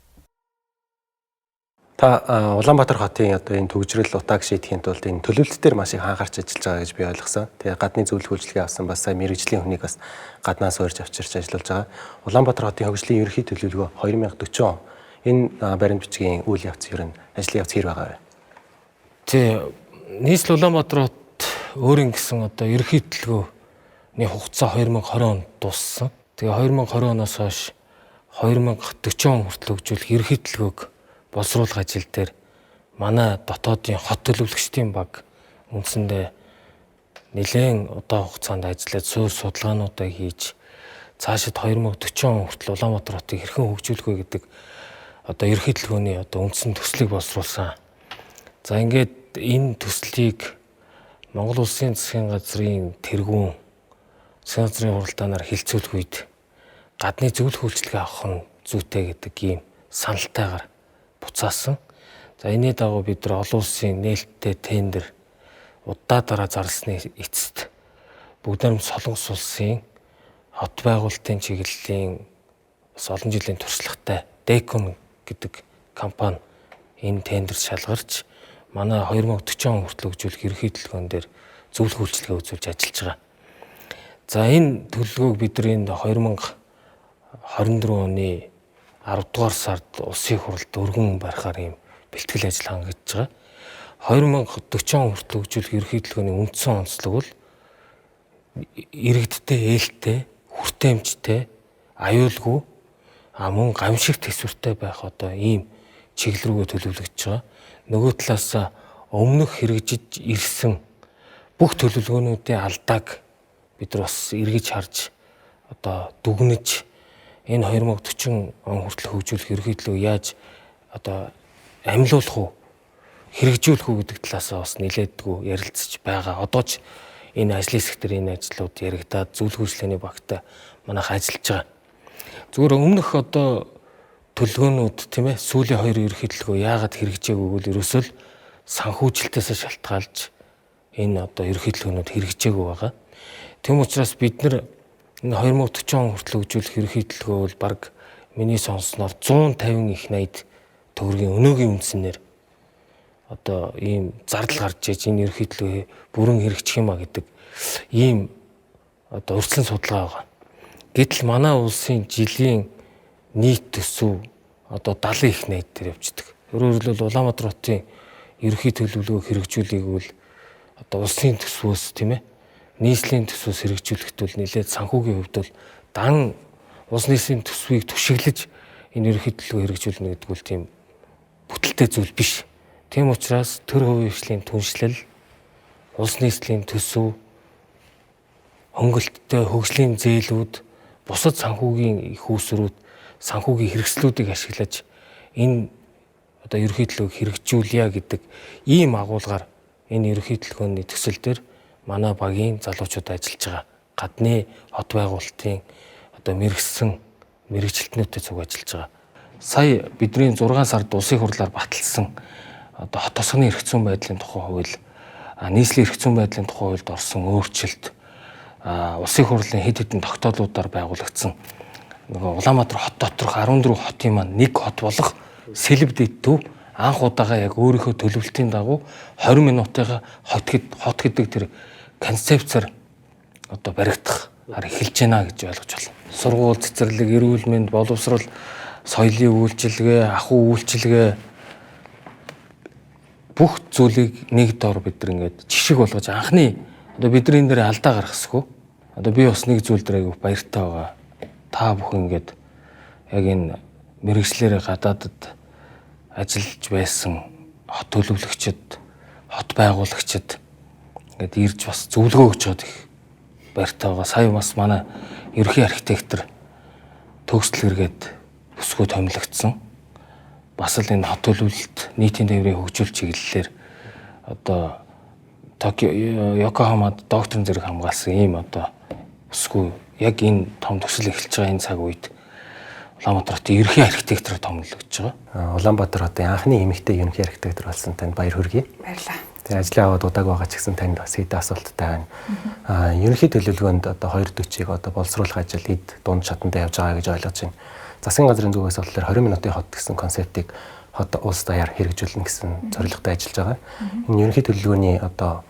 Speaker 1: Та Улаанбаатар хотын одоо энэ төгжрөл утааг шийдэхийн тулд энэ төлөвлөлт дээр маш их анхаарч ажиллаж байгаа гэж би ойлгосон. Тэгээ гадны зөвлөх үйлчилгээ авсан бас сая мэрэгжлийн хүнийг бас гаднаас урьж авчирч ажиллаж байгаа. Улаанбаатар хотын хөгжлийн ерөнхий төлөвлөгөө 2040 он энэ баримт бичгийн үйл явц ер нь ажлын явц хэр байгаа вэ?
Speaker 2: Тэ нийслэл Улаанбаатар хот өөрийн гэсэн одоо ерөнхий төлөвлөгөөний хугацаа 2020 онд дууссан. Тэгээ 2020 оноос хойш 2040 он хүртэл хөгжүүлэх ерөнхий төлөвлөгөөг боловсруулах ажил дээр манай дотоодын хот төлөвлөгчдийн баг үндсэндээ нэлээд удаан хугацаанд ажиллаж суурь судалгаануудаа хийж цаашид 2040 он хүртэл Улаанбаатар хотыг хэрхэн хөгжүүлэх вэ гэдэг одоо ерөнхий төлөвлөгөөний одоо үндсэн төслийг боловсруулсан. За ингээд энэ төслийг Монгол Улсын засгийн газрын тэргүүн засгийн газрын хуралдаанаар хилцүүлэх үед гадны зөвлөх үйлчилгээ авах нь зүйтэй гэдэг ийм саналтайгаар буцаасан. За энэний дагуу бид нар олон улсын нээлттэй тендер удаа дараа зарласны эцэст бүгд найрамд Солонгос улсын хот байгуулалтын чиглэлийн бас олон жилийн туршлагатай Дэкон гэдэг компани энэ тендерт шалгарч манай 2040 он хүртэл хөгжүүлэх ерөнхий төлөвлөгөөн дээр зөвлөх үйлчилгээ үзүүлж ажиллаж байгаа. За энэ төлөвлөгөөг бид нар энэ 2024 оны 10 дугаар сард улсын хуралд өргөн барихаар ийм бэлтгэл ажил хангаж байгаа. 2040 он хүртэл хөгжүүлэх ерөнхий төлөвлөгөөний үндсэн онцлог бол иргэдтэй, ээлтэй, хүртээмжтэй, аюулгүй мөн гамшигт төсвөртэй байх одоо ийм чиглэл рүүгээ төлөвлөгдөж байгаа. Нөгөө талаас өмнөх хэрэгжиж ирсэн бүх төлөвлөгөөнүүдийн алдааг бид нар бас эргэж харж одоо дүгнэж энэ 2040 он хүртэл хөгжүүлэх ерөнхий төлөв яаж одоо амьлуулах уу, хэрэгжүүлэх үү гэдэг талаас бас нэлээдгүй ярилцж байгаа. Одоо ч энэ ажлын хэсгээр энэ ажлууд яригадаад зөвлөх үйлчлэгээний багтаа манайх ажиллаж байгаа. Зүгээр өмнөх одоо төлөвлөгөөнүүд тийм ээ сүүлийн 2 ерөнхий төлөвлөгөө яагаад хэрэгжээгүй гэвэл ерөөсөө л санхүүжилтээс шалтгаалж энэ одоо ерөнхий төлөвлөгөөнүүд хэрэгжээгүй байгаа. Тэм учраас бид нар энэ 2040 он хүртэл хөгжүүлэх ерөнхий төлөвлөгөө бол баг миний сонсноор 150 их 80 төгрөгийн өнөөгийн үндсээр одоо ийм зардал гарч иж энэ ерөнхий төлөвлөгөө бүрэн хэрэгжих юма гэдэг ийм одоо урьдчилан судалгаа байгаа. Гэтэл манай улсын жилийн нийт төсөв одоо 70 их 80 дээр явждаг. Өөрөөр хэлбэл Улаанбаатар хотын ерөнхий төлөвлөгөө хэрэгжүүлэх бол одоо улсын төсвөөс тийм ээ нийслэлийн төсвөөс хэрэгжүүлэхэд бол нэлээд санхүүгийн хувьд бол дан улс нийслэлийн төсвийг түшиглэж энэ ерөнхий төлөвлөгөө хэрэгжүүлнэ гэдэг бол тийм бүтэлтэй зүйл биш. Тийм учраас төр хувийн хвшлийн түншлэл, улс нийслэлийн төсөв, хөнгөлөлттэй хөгжлийн зээлүүд, бусад санхүүгийн их үүсрүүд, санхүүгийн хэрэгслүүдийг ашиглаж энэ одоо ерөнхий төлөвийг хэрэгжүүлье гэдэг ийм агуулгаар энэ ерөнхий төлөвлөгөөний төсөл дээр манай багийн залуучууд ажиллаж байгаа. Гадны хот байгуулалтын одоо мэрэгсэн мэрэгжилтнүүдтэй зөв ажиллаж байгаа. Сая бидний 6 сард улсын хурлаар баталсан одоо хот тосгоны эрх зүйн байдлын тухай хууль, нийслэлийн эрх зүйн байдлын тухай хуульд орсон өөрчлөлт, улсын хурлын хэд хэдэн тогтоолуудаар байгуулагдсан нөгөө Улаанбаатар хот доторх 14 хотын маань нэг хот болох Сэлб дэд төв анх удаага яг өөрийнхөө төлөвлөлтийн дагуу 20 минутыгаа хот гэдэг тэр концепцээр одоо баригдах эхэлж байна гэж ойлгож байна. Сургууль, цэцэрлэг, эрүүл мэнд, боловсрол, соёлын үйлчилгээ, ахуй үйлчилгээ бүх зүйлийг нэг дор бид нар ингээд жишг болгож анхны одоо бидний энэ дээр алдаа гаргасгүй. Одоо би бас нэг зүйл дээр аяг баяртай байгаа. Та бүхэн ингээд яг энэ мэрэгчлэрээ гадаадд ажиллаж байсан хот төлөвлөгчд, хот байгуулагчид ингээд ирж бас зөвлөгөө өгч чад их баяртай байгаа. Сая бас манай ерөнхий архитектор төгсөл эргээд бүсгүй томилогдсон. Бас л энэ хот төлөвлөлт нийтийн тээврийн хөгжүүл чиглэлээр одоо Йокохамад докторийн зэрэг хамгаалсан ийм одоо бүсгүй яг энэ том төсөл эхэлж байгаа энэ цаг үед Улаанбаатар хотын ерөнхий архитектороор томилогдож байгаа.
Speaker 1: Улаанбаатар хотын анхны эмэгтэй ерөнхий архитектор болсон танд баяр хүргэе.
Speaker 3: Баярлалаа.
Speaker 1: Тэгээ ажлын аваад удааг байгаа ч гэсэн танд бас хэд асуулттай байна. Ерөнхий төлөвлөгөөнд одоо 240-ыг одоо боловсруулах ажил эд дунд шатанд явж байгаа гэж ойлгож байна. Засгийн газрын зүгээс болохоор 20 минутын хот гэсэн концептыг хот улс даяар хэрэгжүүлнэ гэсэн зорилготой ажиллаж байгаа. Энэ ерөнхий төлөвлөгөөний одоо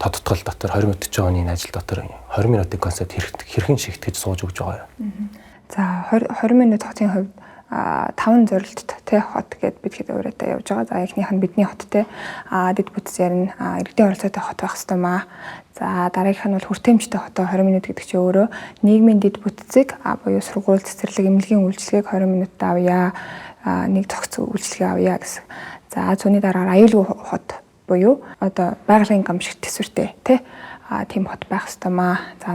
Speaker 1: тодтгол дотор 2040 оны ажил дотор 20 минутын концепт хэрхэн шигтгэж сууж өгч байгаа юм.
Speaker 11: За 20 минут хотын хувьд 5 зорилттой хот гэдээ бид хэд өөрөөдөө явж байгаа. За эхнийх нь бидний хоттой дэд бүтц ярина иргэдийн оролцоотой хот байх ёстой маа. За дараагийнх нь бол хүртээмжтэй хотоо 20 минут гэдэг чинь өөрөө нийгмийн дэд бүтцийг буюу сургууль, цэцэрлэг, эмнэлгийн үйлчлэгийг 20 минутад авъя. Нэг зохиц үйлчлэгээ авъя гэсэн. За зүүнний дараагаар аюулгүй хот буюу одоо байгалийн гамшигт төсвөртэй тийм хот байх ёстой маа. За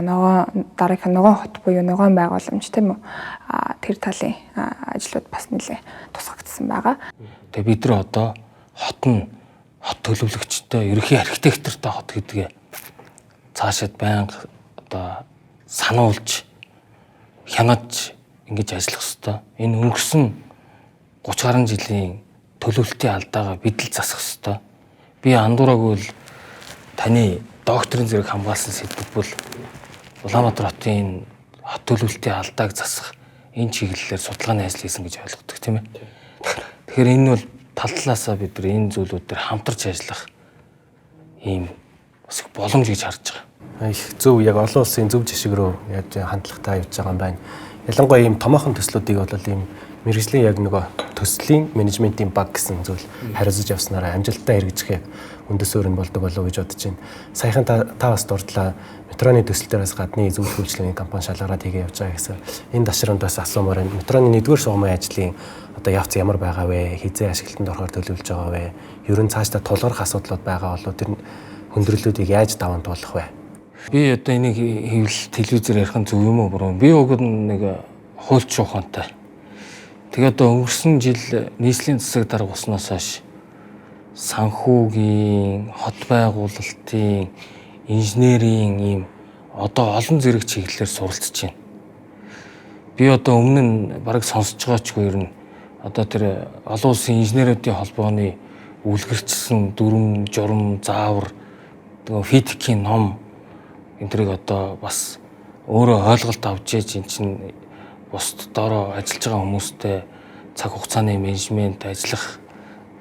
Speaker 11: дараагийнх нь ногоон хот буюу ногоон байгууламж тийм үү. Тэр талын ажлууд бас нэлээ тусгагдсан байгаа.
Speaker 2: Тэгээ бид нар одоо хот төлөвлөгчтэй ерөнхий архитектортой хот гэдгээ цаашаад байнга одоо сануулж хянаж ингэж ажиллах ёстой. Энэ өнгөрсөн 30 гаруй жилийн төлөвлөлтийн алдаагаа бид л засах ёстой. Би андуураагүй л таны докторийн зэрэг хамгаалсан сэдв бол Улаанбаатар хотын хот төлөвлөлтийн алдааг засах энэ чиглэлээр судалгааны ажил хийсэн гэж ойлгодог тийм ээ. Тэгэхээр энэ бол тал талаасаа бид нар энэ зүйлүүд дээр хамтарч ажиллах ийм бас боломж гэж харж байгаа.
Speaker 1: Их зөв яг олон улсын зөв жишг рүү яаж хандлагатай явж байгаа юм байна. Ялангуяа ийм томоохон төслүүдийг бол ийм мэргэжлийн яг нөгөө төслийн менежментийн баг гэсэн зүйл хариуцж явснараа амжилттай хэрэгжих үндэс өөр нь болдог болов уу гэж бодож байна. Саяхан та бас дурдлаа метроны төсөл дээрээс гадны зөвлөх үйлчлэгийн компани шалгараад хийгээ явж байгаа гэсэн. Энэ ташранд бас асуумаар байна. Метроны 1-р шугамын ажлын одоо явц ямар байгаа вэ? Хизээ ашиглалтанд орохоор төлөвлөж байгаа вэ? Ер нь цаашдаа тулгарх асуудлууд байгаа болоо тэр хүндрэлүүдийг яаж даван туулах вэ?
Speaker 2: Би одоо энийг хэвлэл телевизээр ярих нь зөв юм уу буруу? Би уг нэг хуульч ухаантай. Тэгээ одоо өнгөрсөн жил нийслэлийн засаг дарга болсноос хойш санхүүгийн, хот байгуулалтын, инженерийн ийм одоо олон зэрэг чиглэлээр суралцж байна. Би одоо өмнө нь бараг сонсож байгаачгүй ер нь одоо тэр олон улсын инженеруудын холбооны үлгэрчсэн дүрм, журам, заавар, тэгээ физикийн ном энэ төрийг одоо бас өөрөө ойлголт авч ээж эн чинь бусд доороо ажиллаж байгаа хүмүүстэй цаг хугацааны менежмент ажиллах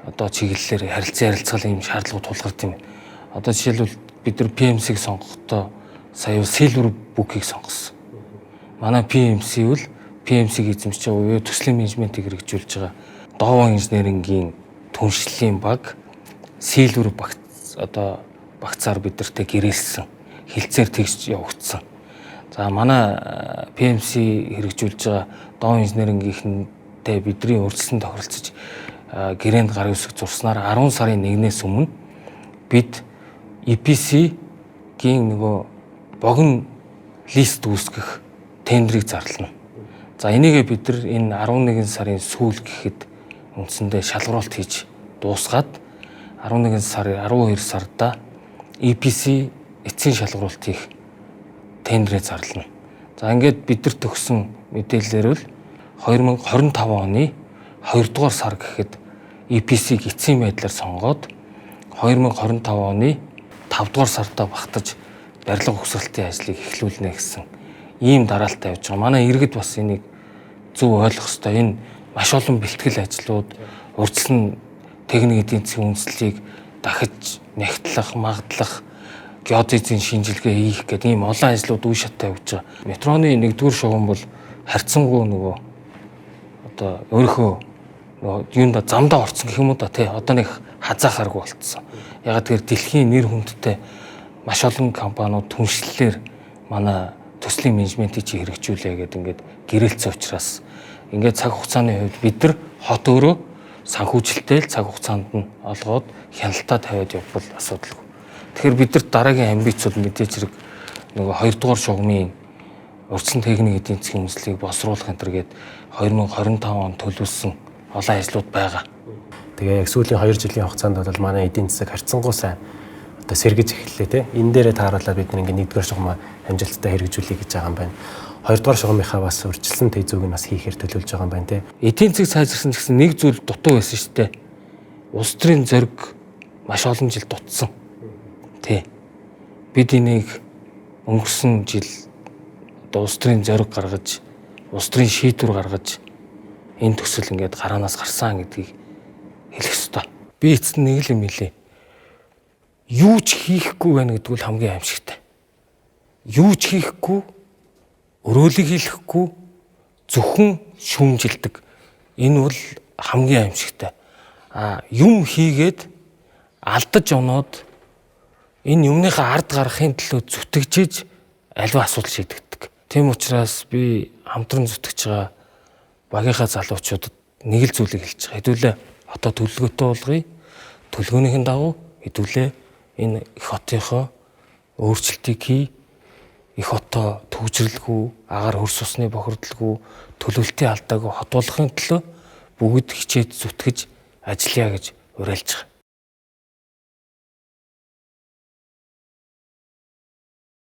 Speaker 2: одоо чиглэлээр харилцаалал юм шаардлагууд тулгардаг юм. Одоо жишээлбэл бид нар PMC-г сонгохдоо сая Silver Book-ийг сонгосон. Манай PMC бол PMC-г эзэмшиж байгаа уу төслийн менежментийг хэрэгжүүлж байгаа доовон инженерингийн түншлэлийн баг Silver багцаар бидэртээ гэрээлсэн. Хилцээр тэгж явагдсан. За манай PMC хэрэгжүүлж байгаа доовон инженерингийнхэнтэй бидний урьдчилан тохиролцож гэрээнд гар үсэг зурснаар 10 сарын 1-ээс өмнө бид EPC-гийн нөгөө богино лист үүсгэх тендерийг зарлана. За энийгээ бид нар энэ 11 сарын сүүл гэхэд үндсэндээ шалгаруулалт хийж дуусгаад 11 сарын 12 сарда EPC эцсийн шалгаруулалт хийх тендерээ зарлана. За ингээд бид нар төгсөн мэдээлэлээр бол 2025 оны 2 дугаар сар гэхэд EPC-г эцсийн байдлаар сонгоод 2025 оны 5 дугаар сартаа багтаж барилга угсралтын ажлыг эхлүүлнэ гэсэн ийм дараалтаа явж байгаа. Манай иргэд бас энийг зөв ойлгох ёстой. Энэ маш олон бэлтгэл ажлууд, урьдчилан техник эдийн засгийн үндэслэлийг дахиж нягтлах, магадлах, геодезийн шинжилгээ хийх гэдэг ийм олон ажлууд үе шаттай явж байгаа. Метроны 1-р шугам бол харьцангуй нөгөө одоо өөрийнхөө юунда замдаа орцсон гэх юм уу да тий одоо нэг хазаахааргүй болцсон. Яг тэгэхээр дэлхийн нэр хүндтэй маш олон компаниуд түншлэлээр манай төслийн менежментийг чи хэрэгжүүлээ гэдэг ингээд гэрээлцсэн учраас ингээд цаг хугацааны хувьд бид нар хот өөрөө санхүүжилттэй цаг хугацаанд нь олгоод хяналтаа тавиад явбал асуудалгүй. Тэгэхээр бид нар дараагийн амбицууд мэдээж хэрэг нөгөө 2 дугаар шугамын урьдчилан техник эдийн засгийн үндэслэлийг босруулах энэ төргээд 2025 онд төлөвлөсөн олон ажлууд байгаа.
Speaker 1: Тэгээ яг сүүлийн 2 жилийн хугацаанд бол манай эдийн засаг харьцангуй сайн одоо сэргэж эхэллээ те. Энэ дээрээ тааруулаад бид нэг 1-р шугамаа амжилттай хэрэгжүүлэе гэж байгаа юм байна. 2-р шугамынхаа бас урьдчилсан тэйзүүг нь бас хийхээр төлөвлөж байгаа юм байна те.
Speaker 2: Эдийн засаг сайжирсан гэсэн нэг зүйл дутуу байсан шүү дээ. Улс төрийн зориг маш олон жил дутсан. Тэ. Бид энийг өнгөрсөн жил одоо улс төрийн зориг гаргаж, улс төрийн шийдвэр гаргаж энэ төсөл ингээд гараанаас гарсан гэдгийг хэлэх ёстой. Би эцэст нэг л юм хэлээ. Юу ч хийхгүй байна гэдэг нь хамгийн аимшигтай. Юу ч хийхгүй, өрөөлөг хийхгүй, зөвхөн шүүмжилдэг. Энэ бол хамгийн аимшигтай. Юм хийгээд алдаж оноод энэ юмныхаа ард гарахын төлөө зүтгэжиж аливаа асуудал шийдэгдэг. Тийм учраас би хамтран зүтгэж байгаа багийнхаа залуучуудад нэг л зүйлийг хэлж байгаа. Хэдүүлээ хотоо төлөвлөгөөтэй болгоё. Төлөвлөгөөнийхэн дагуу хэдүүлээ энэ их хотынхоо өөрчлөлтийг хий. Их хотоо төвжирлгүй, агаар хөрс усны бохирдлгүй, төлөвлөлтийн алдаагүй хот болгохын төлөө бүгд хичээд зүтгэж ажиллая гэж уриалж байгаа.